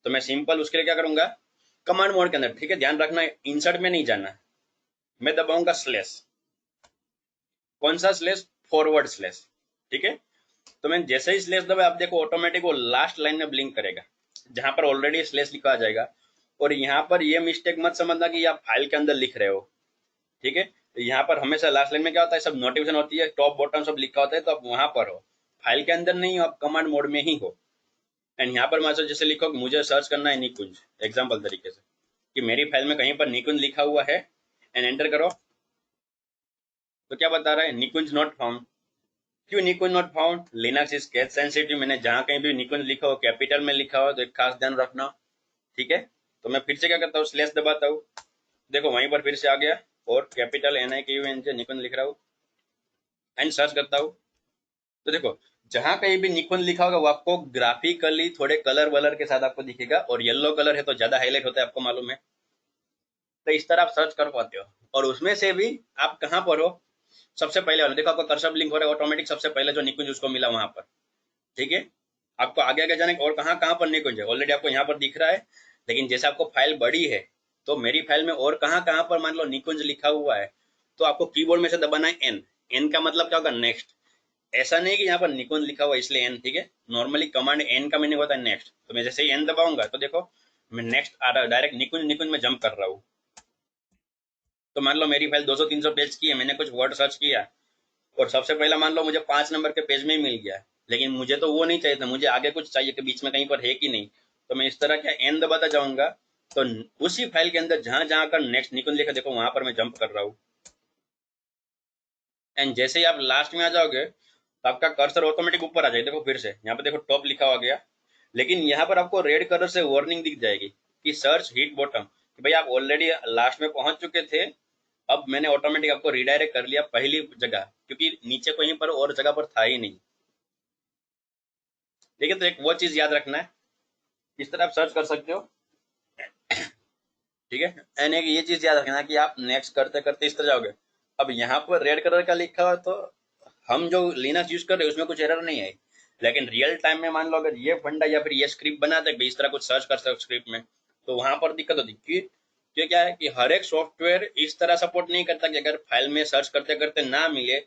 तो मैं सिंपल उसके लिए क्या करूंगा, कमांड मोड के अंदर, ठीक है ध्यान रखना इंसर्ट में नहीं जाना, मैं दबाऊंगा स्लैश। कौन सा स्लैश, फॉरवर्ड स्लैश। ठीक है, तो मैं जैसे ही स्लैश दबा आप देखो ऑटोमेटिक वो लास्ट लाइन में ब्लिंक करेगा जहां पर ऑलरेडी स्लैश लिखा आ जाएगा। और यहाँ पर ये मिस्टेक मत समझना कि आप फाइल के अंदर लिख रहे हो। ठीक है, तो यहाँ पर हमेशा लास्ट लाइन में क्या होता है, सब नोटिफिकेशन होती है, टॉप बॉटम सब लिखा होता है, तो आप वहां पर हो, फाइल के अंदर नहीं हो, आप कमांड मोड में ही हो। एंड यहाँ पर मान जैसे लिखो कि मुझे सर्च करना है निकुंज, एग्जाम्पल तरीके से कि मेरी फाइल में कहीं पर निकुंज लिखा हुआ है, एंड एंटर करो, तो क्या बता रहा है, निकुंज नॉट फाउंड। क्यों Nikunj not found, Linux is case sensitive. मैंने जहां कहीं भी निकुंज लिखा हो, कैपिटल में लिखा हो, तो एक खास ध्यान रखना। ठीक है, तो मैं फिर से क्या करता हूँ, स्लैश दबाता हूँ, देखो वहीं पर फिर से आ गया, और कैपिटल NIKUNJ निकुंज लिख रहा हूँ, एंड सर्च करता हूँ। तो देखो जहां कहीं भी निकुंज लिखा होगा वो आपको ग्राफिकली थोड़े कलर वलर के साथ आपको दिखेगा, और येलो कलर है तो ज्यादा हाईलाइट होता है, आपको मालूम है। तो इस तरह आप सर्च कर पाते हो। और उसमें से भी आप कहाँ पर हो, सबसे पहले वाला देखो, आपका कर्सर ब्लिंक हो रहा है ऑटोमेटिक, सबसे पहले जो निकुंज उसको मिला वहां पर। ठीक है, आपको आगे आगे जाने और कहाँ कहाँ पर निकुंज है ऑलरेडी आपको यहाँ पर दिख रहा है। लेकिन जैसे आपको फाइल बड़ी है तो मेरी फाइल में और कहाँ कहाँ पर मान लो निकुंज लिखा हुआ है, तो आपको कीबोर्ड में से दबाना है एन। एन का मतलब क्या होगा, नेक्स्ट। ऐसा नहीं कि यहाँ पर निकुंज लिखा हुआ है इसलिए एन। ठीक है, नॉर्मली कमांड एन का मीनिंग होता है नेक्स्ट। तो मैं जैसे ही एन दबाऊंगा तो देखो मैं नेक्स्ट आ रहा है, डायरेक्ट निकुंज निकुंज में जंप कर रहा हूँ। तो मान लो मेरी फाइल 200-300 पेज की है, मैंने कुछ वर्ड सर्च किया और सबसे पहला मान लो मुझे 5 नंबर के पेज में ही मिल गया, लेकिन मुझे तो वो नहीं चाहिए था, मुझे आगे कुछ चाहिए कि बीच में कहीं पर है कि नहीं। तो मैं इस तरह क्या एन दबाता जाऊंगा, तो उसी फाइल के अंदर जहां जहां का नेक्स्ट निकुंज लिखा देखो वहां पर मैं जंप कर रहा हूँ। एंड जैसे ही आप लास्ट में आ जाओगे तो आपका कर्सर ऑटोमेटिक ऊपर आ जाएगा। देखो फिर से यहाँ पे देखो टॉप लिखा हुआ गया, लेकिन यहाँ पर आपको रेड कलर से वार्निंग दिख जाएगी कि सर्च हिट बॉटम, कि भाई आप ऑलरेडी लास्ट में पहुंच चुके थे, अब मैंने ऑटोमेटिक आपको रिडायरेक्ट कर लिया पहली जगह, क्योंकि नीचे कहीं पर और जगह पर था ही नहीं। ठीक है, तो एक वो चीज याद रखना है, इस तरह आप सर्च कर सकते हो। ठीक है, एंड एक ये चीज याद रखना कि आप नेक्स्ट करते करते इस तरह जाओगे। अब यहाँ पर रेड कलर का लिखा हुआ तो हम जो लिनक्स यूज कर रहे हैं उसमें कुछ एरर नहीं आई, लेकिन रियल टाइम में मान लो अगर ये फंडा या फिर ये स्क्रिप्ट बनाते इस तरह कुछ सर्च कर सकते स्क्रिप्ट में, तो वहां पर दिक्कत होती। क्यों क्या है कि हर एक सॉफ्टवेयर इस तरह सपोर्ट नहीं करता कि अगर फाइल में सर्च करते करते ना मिले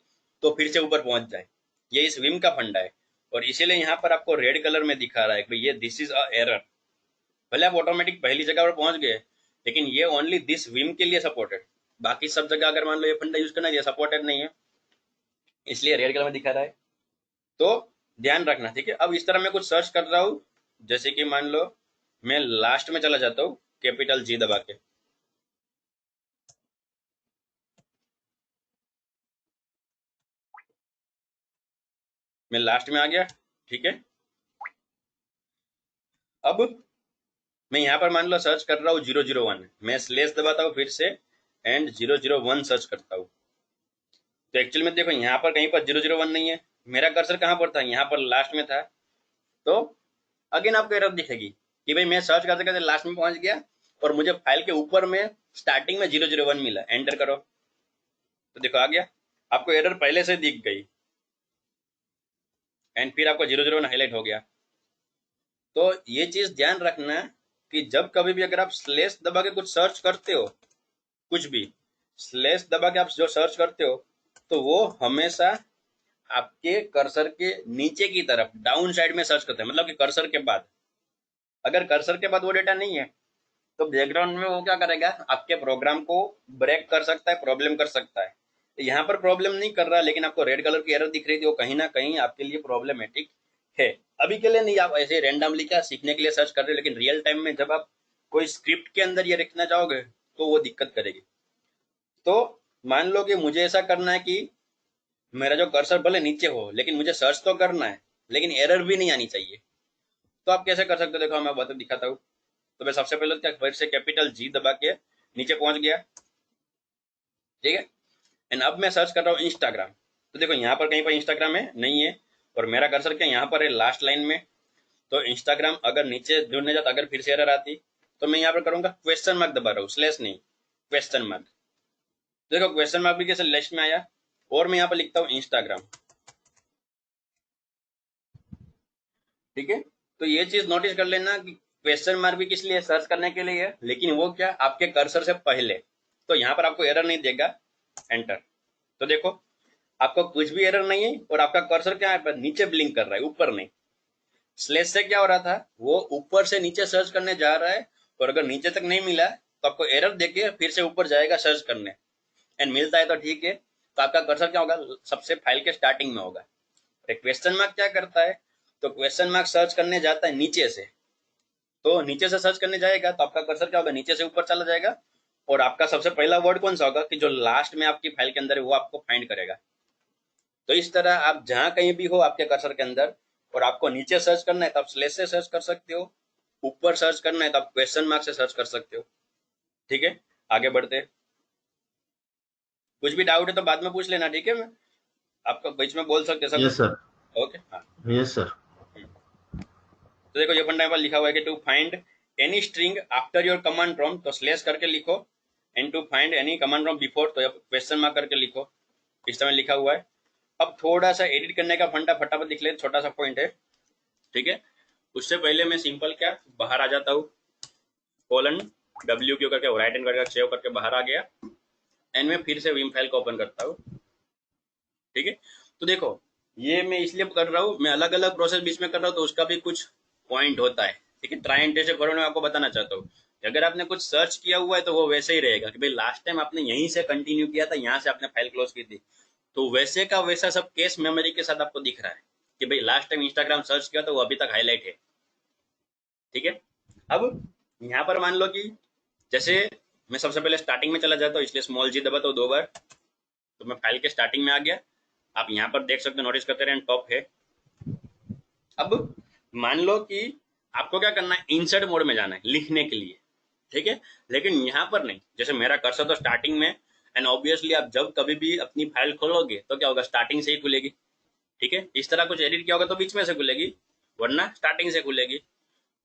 तो फिर से ऊपर पहुंच जाए। ये इस विम का फंडा है, और इसीलिए यहाँ पर आपको रेड कलर में दिखा रहा है कि ये दिस इज अ एरर। भले आप ऑटोमेटिक पहली जगह पर पहुंच गए, लेकिन ये ओनली दिस विम के लिए सपोर्टेड, बाकी सब जगह अगर मान लो ये फंडा यूज करना है, ये सपोर्टेड नहीं है, इसलिए रेड कलर में दिखा रहा है। तो ध्यान रखना, ठीक है। अब इस तरह मैं कुछ सर्च कर रहा हूँ, जैसे कि मान लो मैं लास्ट में चला जाता हूँ कैपिटल जी दबा के, मैं लास्ट में आ गया, ठीक है। अब मैं यहाँ पर मान लो सर्च कर रहा हूँ 001, मैं स्लेश दबाता हूँ फिर से एंड 001 सर्च करता हूँ। तो एक्चुअल में देखो यहाँ पर कहीं पर 001 नहीं है, मेरा कर्सर कहाँ पर था, यहाँ पर लास्ट में था। तो अगेन आपको एरर दिखेगी कि भाई मैं सर्च करते करते लास्ट में पहुंच गया और मुझे फाइल के ऊपर में स्टार्टिंग में 001 मिला, एंटर करो तो देखो आ गया, आपको एरर पहले से दिख गई एंड फिर आपको 001 हाईलाइट हो गया। तो ये चीज ध्यान रखना कि जब कभी भी अगर आप स्लेश दबा के कुछ सर्च करते हो, कुछ भी स्लेश दबा के आप जो सर्च करते हो, तो वो हमेशा आपके कर्सर के नीचे की तरफ डाउन साइड में सर्च करते हैं, मतलब कि कर्सर के बाद। अगर कर्सर के बाद वो डेटा नहीं है तो बैकग्राउंड में वो क्या करेगा, आपके प्रोग्राम को ब्रेक कर सकता है, प्रॉब्लम कर सकता है। यहाँ पर प्रॉब्लम नहीं कर रहा, लेकिन आपको रेड कलर की एरर दिख रही थी, वो कहीं ना कहीं आपके लिए प्रॉब्लमेटिक है। अभी के लिए नहीं, आप ऐसे रैंडमली क्या सीखने के लिए सर्च कर रहे हो, लेकिन रियल टाइम में जब आप कोई स्क्रिप्ट के अंदर ये लिखना चाहोगे तो वो दिक्कत करेगी। तो मान लो कि मुझे ऐसा करना है कि मेरा जो कर्सर भले नीचे हो लेकिन मुझे सर्च तो करना है, लेकिन एरर भी नहीं आनी चाहिए। तो आप कैसे कर सकते हो, देखो मैं बता दिखाता हूँ। तो मैं सबसे पहले क्या फिर से कैपिटल जी दबा के नीचे पहुंच गया, ठीक है। एंड अब मैं सर्च कर रहा हूँ इंस्टाग्राम, तो देखो यहाँ पर कहीं पर इंस्टाग्राम है नहीं है, और मेरा कर्सर क्या यहाँ पर है लास्ट लाइन में। तो इंस्टाग्राम अगर नीचे जुड़ने जाता, अगर फिर से एरर आती, तो मैं यहाँ पर करूंगा क्वेश्चन मार्क दबा रहा हूँ, स्लैश नहीं, क्वेश्चन मार्क। देखो क्वेश्चन मार्क भी कैसे लिस्ट में आया, और मैं यहाँ पर लिखता हूँ इंस्टाग्राम, ठीक है। तो ये चीज नोटिस कर लेना कि क्वेश्चन मार्क भी किस लिए, सर्च करने के लिए है, लेकिन वो क्या आपके कर्सर से पहले। तो यहाँ पर आपको एरर नहीं देगा, एंटर। तो देखो आपको कुछ भी एरर नहीं है, और आपका कर्सर क्या है, नीचे ब्लिंक कर रहा है, ऊपर नहीं। स्लेश से क्या हो रहा था, वो ऊपर से नीचे सर्च करने जा रहा है, और अगर नीचे तक नहीं मिला तो आपको एरर देके फिर से ऊपर जाएगा सर्च करने, एंड मिलता है तो ठीक है। तो आपका कर्सर क्या होगा, सबसे फाइल के स्टार्टिंग में होगा। क्वेश्चन मार्क क्या करता है, तो क्वेश्चन मार्क सर्च करने जाता है नीचे से, तो नीचे से सर्च करने जाएगा तो आपका कर्सर क्या होगा, नीचे से ऊपर चला जाएगा, और आपका सबसे पहला वर्ड कौन सा होगा कि जो लास्ट में आपकी फाइल के अंदर है वो आपको फाइंड करेगा। तो इस तरह आप जहां कहीं भी हो आपके कर्सर के अंदर, और आपको नीचे सर्च करना है तो आप स्लेश से सर्च कर सकते हो, ऊपर सर्च करना है तो आप क्वेश्चन मार्क से सर्च कर सकते हो, ठीक है। आगे बढ़ते हैं। कुछ भी डाउट है तो बाद में पूछ लेना, ठीक है। मैं आपको बीच में बोल सकते सब Yes, कुछ, sir. ओके हाँ। Yes, sir. तो देखो ये फंडा पर लिखा हुआ है कि to find any string after your command prompt, तो स्लेश करके लिखो, and to find any command prompt before, तो क्वेश्चन मार्क करके लिखो, इस तरह लिखा हुआ है। अब थोड़ा सा एडिट करने का फंडा फटाफट दिख ले, छोटा सा पॉइंट है, ठीक है। उससे पहले मैं सिंपल क्या बाहर आ जाता हूँ, कोलन डब्ल्यू क्यू करके राइट एंड करके सेव करके बाहर आ गया, एंड मैं फिर से विम फाइल को ओपन करता हूँ, ठीक है। तो देखो ये मैं इसलिए कर रहा हूँ, मैं अलग अलग प्रोसेस बीच में कर रहा हूँ तो उसका भी कुछ पॉइंट होता है, ठीक है। ट्राई एंड टेस्ट करो, मैं आपको बताना चाहता हूँ। अगर आपने कुछ सर्च किया हुआ है तो वो वैसे ही रहेगा कि भाई लास्ट टाइम आपने यहीं से कंटिन्यू किया था, यहाँ से आपने फाइल क्लोज की थी, तो वैसे का वैसा सब केस मेमोरी के साथ आपको दिख रहा है कि भाई लास्ट टाइम इंस्टाग्राम सर्च किया तो वो अभी तक हाईलाइट है, ठीक है। अब यहाँ पर मान लो कि जैसे मैं सबसे पहले स्टार्टिंग में चला जाता हूँ, इसलिए स्मॉल जी दबाता हूँ 2 बार, तो मैं फाइल के स्टार्टिंग में आ गया। आप यहाँ पर देख सकते हो, नोटिस करते रहे टॉप है। अब मान लो कि आपको क्या करना है, इंसर्ट मोड में जाना है लिखने के लिए, ठीक है। लेकिन यहाँ पर नहीं, जैसे मेरा कर्सर तो स्टार्टिंग में, एंड ऑब्वियसली आप जब कभी भी अपनी फाइल खोलोगे तो क्या होगा, स्टार्टिंग से ही खुलेगी, ठीक है। इस तरह कुछ एडिट किया होगा तो बीच में से खुलेगी, वरना स्टार्टिंग से खुलेगी।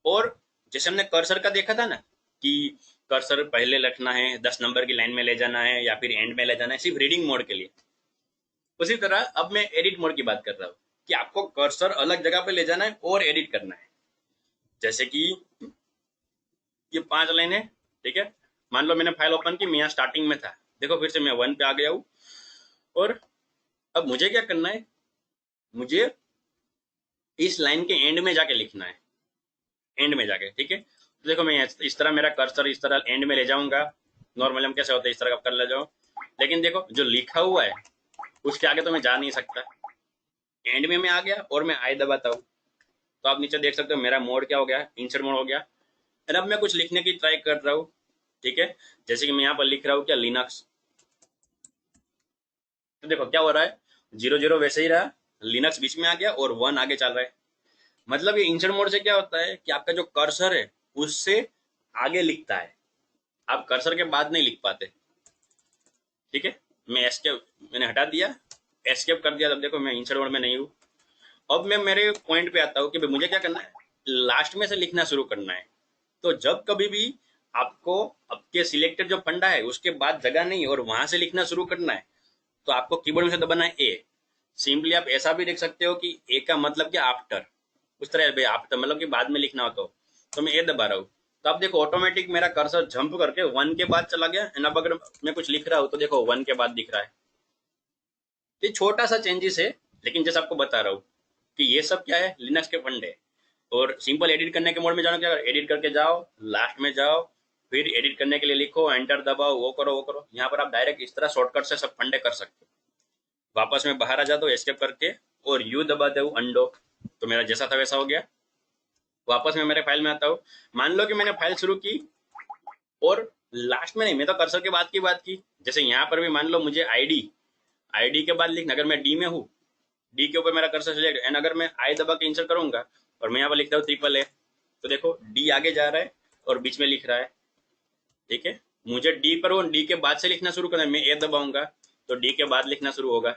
और जैसे हमने कर्सर का देखा था ना कि कर्सर पहले रखना है, 10 नंबर की लाइन में ले जाना है या फिर एंड में ले जाना है, सिर्फ रीडिंग मोड के लिए। उसी तरह अब मैं एडिट मोड की बात कर रहा हूँ कि आपको कर्सर अलग जगह पे ले जाना है और एडिट करना है। जैसे कि ये 5 लाइन है, ठीक है। मान लो मैंने फाइल ओपन की, मैं यहाँ स्टार्टिंग में था, देखो फिर से मैं 1 पे आ गया हूँ, और अब मुझे क्या करना है, मुझे इस लाइन के एंड में जाके लिखना है, एंड में जाके, ठीक है। तो देखो मैं इस तरह मेरा कर्सर इस तरह एंड में ले जाऊंगा, नॉर्मली हम कैसे होते हैं इस तरह का कर ले जाओ, लेकिन देखो जो लिखा हुआ है उसके आगे तो मैं जा नहीं सकता। एंड में मैं आ गया और मैं आई दबाता हूँ, तो आप नीचे देख सकते हो मेरा मोड क्या हो गया, इंसर्ट मोड हो गया। और अब मैं कुछ लिखने की ट्राई कर रहा हूँ, ठीक है। जैसे कि मैं यहाँ पर लिख रहा हूँ क्या, लिनक्स, तो देखो क्या हो रहा है, 0 0 वैसे ही रहा, लिनक्स बीच में आ गया और 1 आगे चल रहा है। मतलब ये इंसर्ट मोड से क्या होता है कि आपका जो कर्सर है उससे आगे लिखता है, आप कर्सर के बाद नहीं लिख पाते, ठीक है। मैं एस्केप मैंने हटा दिया, एस्केप कर दिया, तब देखो मैं इंसर्ट मोड में नहीं हूँ। अब मैं मेरे पॉइंट पे आता हूँ कि भाई मुझे क्या करना है, लास्ट में से लिखना शुरू करना है। तो जब कभी भी आपको आपके सिलेक्टेड जो फंडा है उसके बाद जगह नहीं और वहां से लिखना शुरू करना है, तो आपको कीबोर्ड में से दबाना है ए। सिंपली आप ऐसा भी देख सकते हो कि ए का मतलब क्या, आफ्टर, उस तरह भाई आफ्टर मतलब कि बाद में लिखना हो तो मैं ए दबा रहा हूँ। तो आप देखो ऑटोमेटिक मेरा कर्सर जंप करके 1 के बाद चला गया, एंड अब अगर मैं कुछ लिख रहा हूँ तो देखो 1 के बाद दिख रहा है। ये छोटा सा चेंजेस है, लेकिन जैसे आपको बता रहा हूँ कि ये सब क्या है, लिनक्स के फंडे। और सिंपल एडिट करने के मोड में जाना, क्या एडिट करके जाओ, लास्ट में जाओ, फिर एडिट करने के लिए लिखो, एंटर दबाओ, वो करो वो करो। यहाँ पर आप डायरेक्ट इस तरह शॉर्टकट से सब फंडे कर सकते हो। वापस में बाहर आ जाता हूँ एस्केप करके और यू दबाते हूँ अंडो, तो मेरा जैसा था वैसा हो गया। वापस में मेरे फाइल में आता हूँ, मान लो कि मैंने फाइल शुरू की और लास्ट में नहीं, मैं तो कर्सर के बाद की बात की। जैसे यहाँ पर भी मान लो मुझे आईडी, आईडी के बाद लिखना, अगर मैं डी में हूँ, डी के ऊपर मेरा कर्सर सिलेक्ट, एंड अगर मैं आई दबा के इंसर्ट करूंगा और मैं यहाँ पर लिखता हूँ ट्रिपल ए, तो देखो डी आगे जा रहा है और बीच में लिख रहा है, ठीक है। मुझे डी पर वो डी के बाद से लिखना शुरू करना है, मैं ए दबाऊंगा तो डी के बाद लिखना शुरू होगा,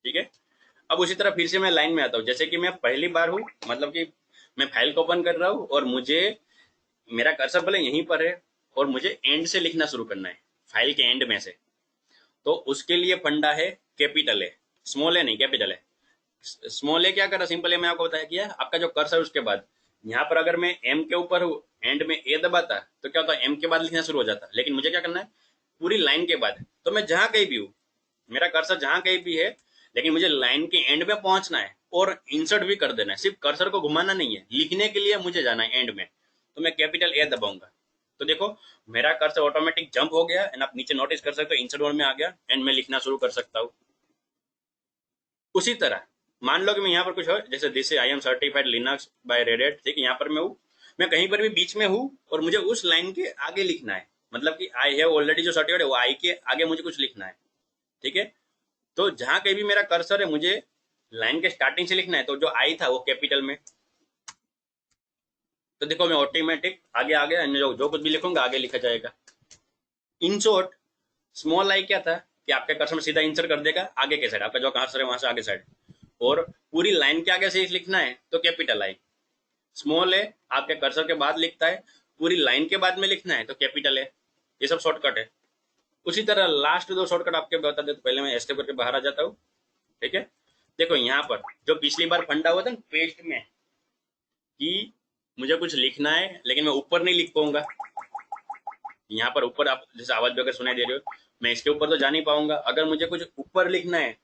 ठीक है। अब उसी तरह फिर से मैं लाइन में आता हूँ, जैसे कि मैं पहली बार हूँ, मतलब कि मैं फाइल को ओपन कर रहा हूँ और मुझे मेरा कर्सर भले यहीं पर है और मुझे एंड से लिखना शुरू करना है, फाइल के एंड में से। तो उसके लिए फंडा है कैपिटल है, स्मॉल है नहीं, कैपिटल है। स्मॉल ए क्या कर रहा, सिंपल है मैं आपको बताया किया, आपका जो कर्सर है उसके बाद यहाँ पर अगर मैं एम के ऊपर हूँ, एंड में ए दबाता तो क्या होता है, एम के बाद लिखना शुरू हो जाता। लेकिन मुझे क्या करना है, पूरी लाइन के बाद। तो मैं जहां कहीं भी हूँ, मेरा कर्सर जहां कहीं भी है, लेकिन मुझे लाइन के एंड में पहुंचना है और इंसर्ट भी कर देना है, सिर्फ कर्सर को घुमाना नहीं है, लिखने के लिए मुझे जाना है एंड में, तो मैं कैपिटल ए दबाऊंगा। तो देखो मेरा कर्सर ऑटोमेटिक जंप हो गया, एंड आप नीचे नोटिस कर सकते हो इंसर्ट मोड में आ गया, एंड मैं लिखना शुरू कर सकता हूँ। उसी तरह मान लो कि मैं यहाँ पर कुछ हो, जैसे this I am certified Linux by Red Hat, ठीक है, यहाँ पर मैं हूँ, मैं कहीं पर भी बीच में हूँ और मुझे उस लाइन के आगे लिखना है, मतलब कि आई हैव ऑलरेडी जो सर्टिफाइड है वो आई के आगे मुझे कुछ लिखना है, ठीक है। तो जहां कहीं भी मेरा कर्सर है मुझे लाइन के स्टार्टिंग से लिखना है, तो जो आई था वो कैपिटल में। तो देखो मैं ऑटोमेटिक आगे आ गया, जो कुछ भी लिखूंगा आगे लिखा जाएगा। इन शॉर्ट स्मॉल आई क्या था कि आपके कर्सर में सीधा इंसर्ट कर देगा आगे के साइड, आपका जो कर्सर है वहां से आगे साइड, और पूरी लाइन के आगे से लिखना है तो कैपिटल आई। स्मॉल है आपके कर्सर के बाद लिखता है, पूरी लाइन के बाद में लिखना है तो कैपिटल है। ये सब शॉर्टकट है। उसी तरह लास्ट दो शॉर्टकट आपके बता दे, तो पहले मैं एस्केप करके बाहर आ जाता हूँ, ठीक है। देखो यहाँ पर जो पिछली बार फंडा हुआ था ना पेस्ट में, कि मुझे कुछ लिखना है लेकिन मैं ऊपर नहीं लिख पाऊंगा, यहाँ पर ऊपर आप जैसे आवाज भी अगर सुनाई दे रही हो, मैं इसके ऊपर तो जा नहीं पाऊंगा। अगर मुझे कुछ ऊपर लिखना है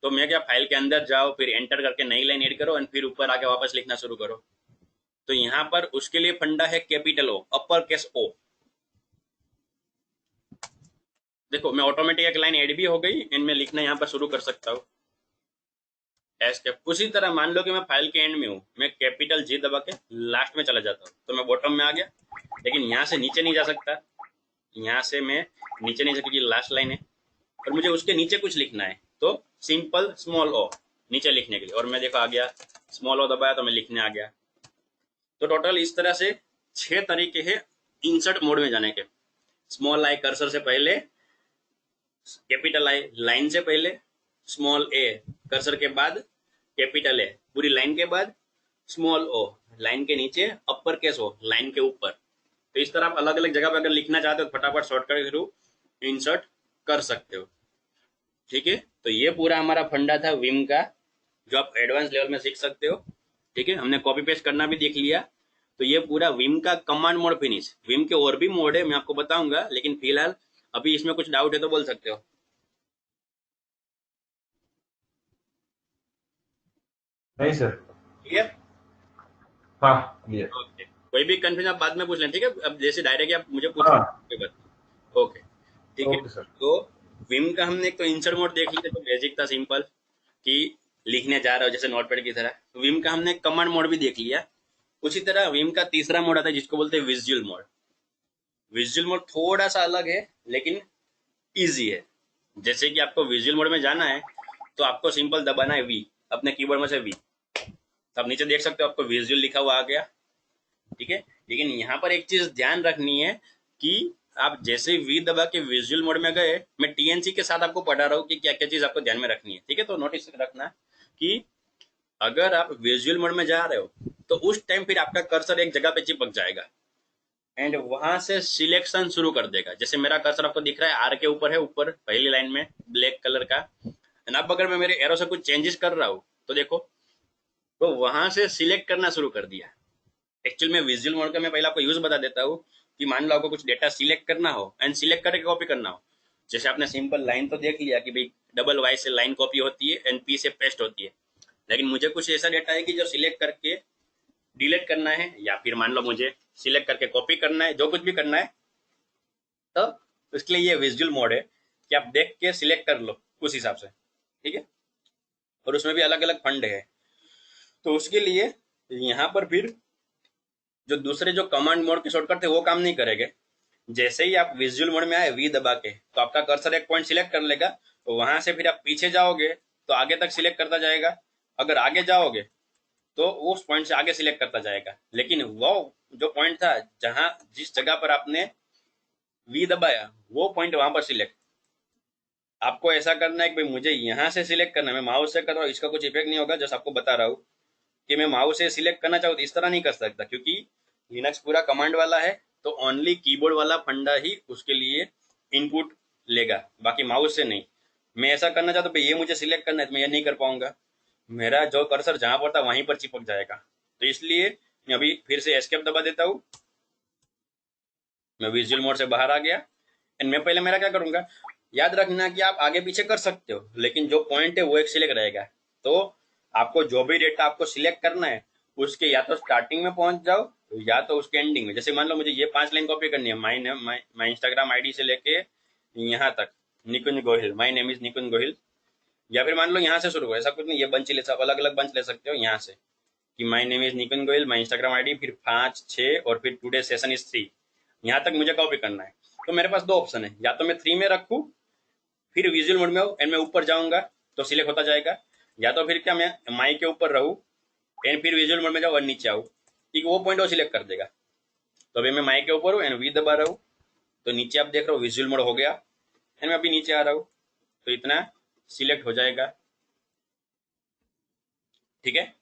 तो मैं क्या, फाइल के अंदर जाओ, फिर एंटर करके नई लाइन एड करो एंड फिर ऊपर आके वापस लिखना शुरू करो। तो यहाँ पर उसके लिए फंडा है कैपिटल ओ, अपर केस ओ। देखो मैं ऑटोमेटिक एक लाइन एड भी हो गई एंड मैं लिखना यहाँ पर शुरू कर सकता हूँ, एस्केप। उसी तरह मान लो कि मैं फाइल के एंड में हूँ, मैं कैपिटल जी दबा के लास्ट में चला जाता हूँ तो मैं बॉटम में आ गया, लेकिन यहाँ से नीचे नहीं जा सकता, यहाँ से मैं नीचे नहीं जा, क्योंकि लास्ट लाइन है और मुझे उसके नीचे कुछ लिखना है, तो सिंपल स्मॉल ओ नीचे लिखने के लिए, और मैं देखो आ गया, स्मॉल ओ दबाया तो मैं लिखने आ गया। तो टोटल इस तरह से 6 तरीके हैं इंसर्ट मोड में जाने के। स्मॉल आई कर्सर से पहले, कैपिटल आई लाइन से पहले, स्मॉल ए कर्सर के बाद, कैपिटल ए पूरी लाइन के बाद, स्मॉल ओ लाइन के नीचे, अपर केस ओ लाइन के ऊपर। तो इस तरह आप अलग अलग जगह पर अगर लिखना चाहते हो फटाफट शॉर्टकट के थ्रू इंसर्ट कर सकते हो, ठीक है। तो ये पूरा हमारा फंडा था विम का, जो आप एडवांस लेवल में सीख सकते हो, ठीक है। हमने कॉपी पेस्ट करना भी देख लिया। तो ये पूरा विम का कमांड मोड फिनिश। विम के और भी मोड है मैं आपको बताऊंगा, लेकिन फिलहाल अभी इसमें कुछ डाउट है तो बोल सकते हो। नहीं सर। क्लियर? हाँ, क्लियर। ओके। कोई भी कंफ्यूजन आप बाद में पूछ लें, ठीक है? अब जैसे डायरेक्ट आप मुझे पूछ हाँ। रहे हैं, ओके, ठीक है। Okay sir. तो विम का हमने एक तो इंसर्ट मोड देख लिया, तो बेसिक था सिंपल कि लिखने जा रहा हो जैसे नोटपैड की तरह। तो विम का हमने कमांड मोड भी देख लिया। उसी तरह विम का तीसरा मोड आता है जिसको बोलते हैं विजुअल मोड। विजुअल मोड थोड़ा सा अलग है लेकिन इजी है। जैसे कि आपको विजुअल मोड में जाना है तो आपको सिंपल दबाना है वी, अपने कीबोर्ड में से वी। तो आप नीचे देख सकते हो आपको विजुअल लिखा हुआ आ गया, ठीक है। लेकिन यहाँ पर एक चीज ध्यान रखनी है कि आप जैसे वी दबा के विजुअल मोड में गए, मैं टीएनसी के साथ आपको पढ़ा रहा हूँ कि क्या क्या चीज आपको ध्यान में रखनी है, ठीक है। तो नोटिस रखना कि अगर आप विजुअल मोड में जा रहे हो तो उस टाइम फिर आपका कर्सर एक जगह पे चिपक जाएगा एंड वहां से सिलेक्शन शुरू कर देगा। जैसे मेरा कर्सर आपको दिख रहा है आर के ऊपर है, ऊपर पहली लाइन में ब्लैक कलर का। एंड अब अगर मैं मेरे एरो से कुछ चेंजेस कर रहा हूँ तो देखो, तो वहां से सिलेक्ट करना शुरू कर दिया। एक्चुअल में विजुअल मोड का मैं पहले आपको यूज बता देता हूँ कि मान लो आपको कुछ डेटा सिलेक्ट करना हो एंड सिलेक्ट करके कॉपी करना हो। जैसे आपने सिंपल लाइन तो देख लिया कि भाई डबल वाई से लाइन कॉपी होती है एंड पी से पेस्ट होती है। लेकिन मुझे कुछ ऐसा डेटा है कि जो सिलेक्ट करके डिलीट करना है, या फिर मान लो मुझे सिलेक्ट करके कॉपी करना है, जो कुछ भी करना है, तो उसके लिए ये विजुअल मोड है कि आप देख के सिलेक्ट कर लो उस हिसाब से, ठीक है। और उसमें भी अलग अलग फंड है। तो उसके लिए यहाँ पर फिर जो दूसरे जो कमांड मोड के शॉर्टकट थे वो काम नहीं करेंगे। जैसे ही आप विजुअल मोड में आए वी दबा के, तो आपका कर्सर एक पॉइंट सिलेक्ट कर लेगा। तो वहां से फिर आप पीछे जाओगे तो आगे तक सिलेक्ट करता जाएगा। अगर आगे जाओगे तो वो उस पॉइंट से आगे सिलेक्ट करता जाएगा। लेकिन वो जो पॉइंट था जहां जिस जगह पर आपने वी दबाया वो पॉइंट वहां पर सिलेक्ट। आपको ऐसा करना है कि भाई मुझे यहाँ से सिलेक्ट करना है, मैं माउस से कर रहा हूँ, इसका कुछ इफेक्ट नहीं होगा। जैसे आपको बता रहा हूँ कि मैं माउस से सिलेक्ट करना चाहूँ तो इस तरह नहीं कर सकता, क्योंकि लिनक्स पूरा कमांड वाला है। तो ओनली कीबोर्ड वाला फंडा ही उसके लिए इनपुट लेगा, बाकी माउस से नहीं। मैं ऐसा करना चाहता हूँ भाई ये मुझे सिलेक्ट करना है तो मैं ये नहीं कर पाऊंगा, मेरा जो कर्सर जहां पर था वहीं पर चिपक जाएगा। तो इसलिए मैं अभी फिर से एस्केप दबा देता हूँ, मैं विजुअल मोड से बाहर आ गया। एंड मैं पहले मेरा क्या करूंगा, याद रखना कि आप आगे पीछे कर सकते हो लेकिन जो पॉइंट है वो एक सिलेक्ट रहेगा। तो आपको जो भी डेटा आपको सिलेक्ट करना है उसके या तो स्टार्टिंग में पहुंच जाओ या तो उसके एंडिंग में। जैसे मान लो मुझे ये 5 लाइन कॉपी करनी है, माई नेम, माई इंस्टाग्राम आईडी से लेके यहाँ तक, निकुंज गोहिल, माई नेम इज निकुंज गोहिल। या फिर मान लो यहाँ से शुरू हो, ऐसा कुछ नहीं, ये बंच ले, सब अलग अलग बंच ले सकते हो यहाँ से कि माई name is Nikunj Gohil, my Instagram ID, फिर 5 6 और फिर टुडे सेशन इज 3। यहाँ तक मुझे कॉपी करना है। तो मेरे पास दो ऑप्शन है, या तो मैं 3 में रखूँ फिर विजुअल मोड में हो एंड मैं ऊपर जाऊंगा तो सिलेक्ट होता जाएगा, या तो फिर क्या मैं माई के ऊपर रहूँ एंड फिर विजुअल मोड में जाऊँ और नीचे आऊँ, ठीक है, वो पॉइंट वो सिलेक्ट कर देगा। तो अभी मैं माई के ऊपर हूँ एंड वी दबा रहा हूँ, तो नीचे आप देख रहे हो विजुअल मोड हो गया एंड मैं अभी नीचे आ रहा हूँ तो इतना सिलेक्ट हो जाएगा, ठीक है।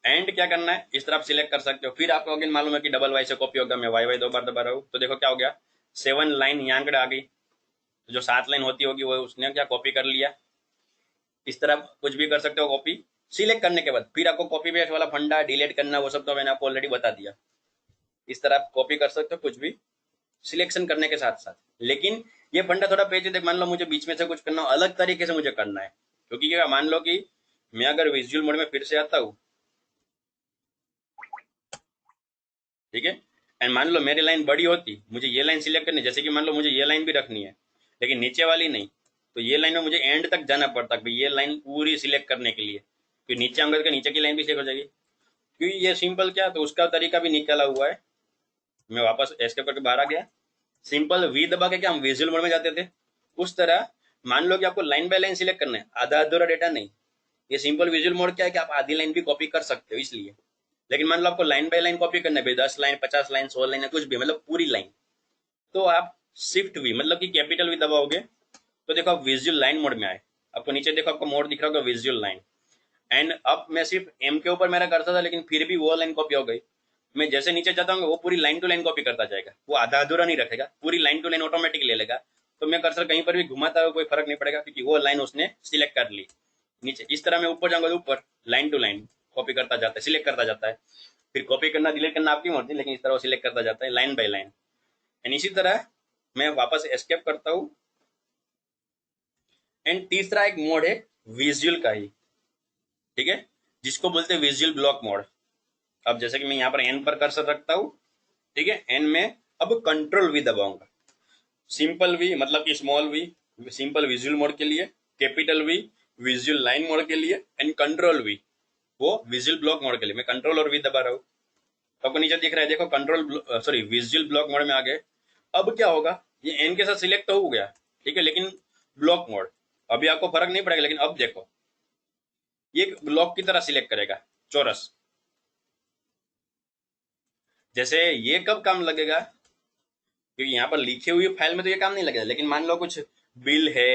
एंड क्या करना है, इस तरह आप सिलेक्ट कर सकते हो। फिर आपको अगेन मालूम है कि डबल वाई से कॉपी होगा, मैं वाई वाई 2 बार दबा रहा हूँ तो देखो क्या हो गया, 7 लाइन यहाँ आ गई। तो जो 7 लाइन होती होगी वो उसने क्या कॉपी कर लिया। इस तरह कुछ भी कर सकते हो कॉपी सिलेक्ट करने के बाद। फिर आपको कॉपी पेस्ट वाला फंडा डिलीट करना वो सब तो मैंने आपको ऑलरेडी बता दिया। इस तरह आप कॉपी कर सकते हो कुछ भी सिलेक्शन करने के साथ साथ। लेकिन ये फंडा थोड़ा पेचीदा, मान लो मुझे बीच में से कुछ करना हो अलग तरीके से मुझे करना है, क्योंकि क्या मान लो कि मैं अगर विजुअल मोड में फिर से आता हूँ, ठीक है, एंड मान लो मेरी लाइन बड़ी होती, मुझे ये लाइन सिलेक्ट करनी, जैसे कि मान लो मुझे ये लाइन भी रखनी है लेकिन नीचे वाली नहीं, तो ये लाइन में मुझे एंड तक जाना पड़ता है ये लाइन पूरी सिलेक्ट करने के लिए। फिर नीचे आऊंगा तो नीचे की लाइन भी सिलेक्ट हो जाएगी। क्योंकि ये सिंपल क्या, तो उसका तरीका भी निकाला हुआ है। मैं वापस एस्केप करके बाहर आ गया, सिंपल वी दबा के क्या हम विजुअल मोड में जाते थे उस तरह। मान लो कि आपको लाइन बाय लाइन सिलेक्ट करना है, आधा अधूरा डेटा नहीं। ये सिंपल विजुअल मोड क्या है कि आप आधी लाइन भी कॉपी कर सकते हो इसलिए। लेकिन मान लो आपको लाइन बाय लाइन कॉपी करना है भाई, 10 लाइन 50 लाइन 100 लाइन कुछ भी, मतलब पूरी लाइन, तो आप शिफ्ट वी मतलब कि कैपिटल वी दबाओगे तो देखो आप विजुअल लाइन मोड में आए। आपको नीचे देखो आपको मोड दिख रहा होगा विजुअल लाइन। एंड अब मैं सिर्फ एम के ऊपर मेरा करता था लेकिन फिर भी वो लाइन कॉपी हो गई। मैं जैसे नीचे जाता हूँ वो पूरी लाइन टू लाइन कॉपी करता जाएगा, वो आधा अधूरा नहीं रखेगा, पूरी लाइन टू लाइन ऑटोमेटिक ले लेगा। तो मैं कर्सर कहीं पर भी घुमाता हुआ कोई फर्क नहीं पड़ेगा क्योंकि वो लाइन उसने सिलेक्ट कर ली। नीचे इस तरह मैं ऊपर जाऊंगा तो ऊपर लाइन टू लाइन कॉपी करता जाता है, सिलेक्ट करता जाता है। फिर कॉपी करना डिलीट करना आपकी मर्जी, लेकिन इस तरह वो सिलेक्ट करता जाता है लाइन बाय लाइन। एंड इसी तरह मैं वापस एस्केप करता हूँ। एंड तीसरा एक मोड है विजुअल का ही, ठीक है, जिसको बोलते हैं विजुअल ब्लॉक मोड। अब जैसे कि मैं यहाँ पर एन पर कर्सर रखता हूँ, ठीक है, एन में अब कंट्रोल वी दबाऊंगा। सिंपल वी मतलब कि small V simple visual mode के लिए, capital V visual line mode के लिए, एंड कंट्रोल वी वो विजुअल ब्लॉक मोड के लिए। मैं कंट्रोल और वी दबा रहा हूँ, तो आपको नीचे दिख रहा है, देखो control sorry visual block mode में आ गए। अब क्या होगा, ये एन के साथ सिलेक्ट तो हो गया, ठीक है, लेकिन ब्लॉक मोड अभी आपको फर्क नहीं पड़ेगा, लेकिन अब देखो ये ब्लॉक की तरह सिलेक्ट करेगा, चौरस। जैसे ये कब काम लगेगा, क्योंकि यहाँ पर लिखी हुई फाइल में तो ये काम नहीं लगेगा, लेकिन मान लो कुछ बिल है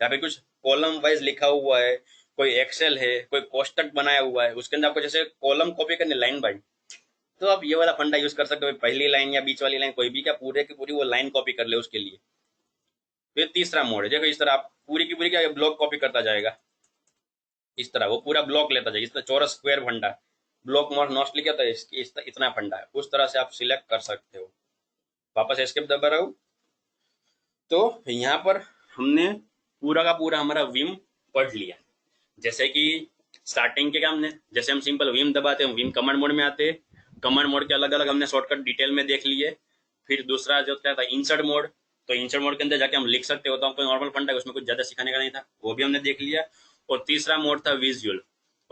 या फिर कुछ कॉलम वाइज लिखा हुआ है, कोई एक्सेल है, कोई कोष्टक बनाया हुआ है, उसके अंदर आपको जैसे कॉलम कॉपी करनी लाइन बाय, तो आप ये वाला फंडा यूज कर सकते हो, पहली लाइन या बीच वाली लाइन कोई भी, क्या पूरे की पूरी वो लाइन कॉपी कर ले उसके लिए। फिर तीसरा मोड है, देखो इस तरह आप पूरी की पूरी क्या ब्लॉक कॉपी करता जाएगा, इस तरह वो पूरा ब्लॉक लेता जाएगा, इस तरह चौरस स्क्वायर फंडा। ब्लॉक मोड मोस्टली क्या होता है, इतना फंडा है, उस तरह से आप सिलेक्ट कर सकते हो। वापस एस्केप दबा रहा हूँ, तो यहाँ पर हमने पूरा का पूरा हमारा विम पढ़ लिया। जैसे कि स्टार्टिंग के काम ने, जैसे हम सिंपल विम दबाते हैं, विम कमांड मोड में आते हैं, कमांड मोड के अलग अलग हमने शॉर्टकट डिटेल में देख लिए। फिर दूसरा जो क्या था, इंसर्ट मोड, तो इंसर्ट मोड के अंदर जाके हम लिख सकते हो, तो हमको नॉर्मल फंडा है, उसमें कुछ ज्यादा सिखाने का नहीं था, वो भी हमने देख लिया। और तीसरा मोड था विजुअल,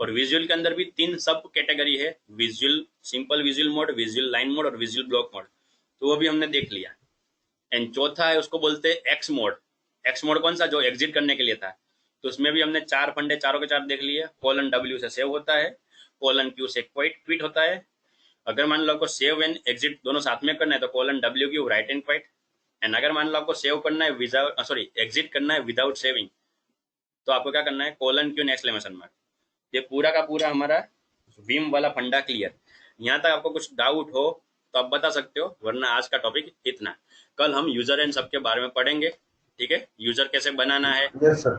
और विजुअल के अंदर भी तीन सब कैटेगरी है, visual simple visual mode, visual line mode और विजुअल ब्लॉक मोड, तो वो भी हमने देख लिया। एंड चौथा है उसको बोलते हैं एक्स मोड। एक्स मोड कौन सा, जो एग्जिट करने के लिए था, तो उसमें भी हमने चार फंडे चारों के चार देख लिए। कोलन डब्ल्यू से सेव होता है, कोलन क्यू से क्विट होता है। अगर मान लो आपको सेव एंड एग्जिट दोनों साथ में करना है तो colon W Q right and quit. And अगर मान लो आपको सेव करना है विदाउट सॉरी एग्जिट करना है विदाउट सेविंग, तो आपको क्या करना है, कोलन क्यू एक्सक्लेमेशन मार्क। ये पूरा का पूरा हमारा विम वाला फंडा क्लियर। यहाँ तक आपको कुछ डाउट हो तो आप बता सकते हो, वरना आज का टॉपिक इतना। कल हम यूजर एंड सबके बारे में पढ़ेंगे, ठीक है, यूजर कैसे बनाना है, Yes, sir.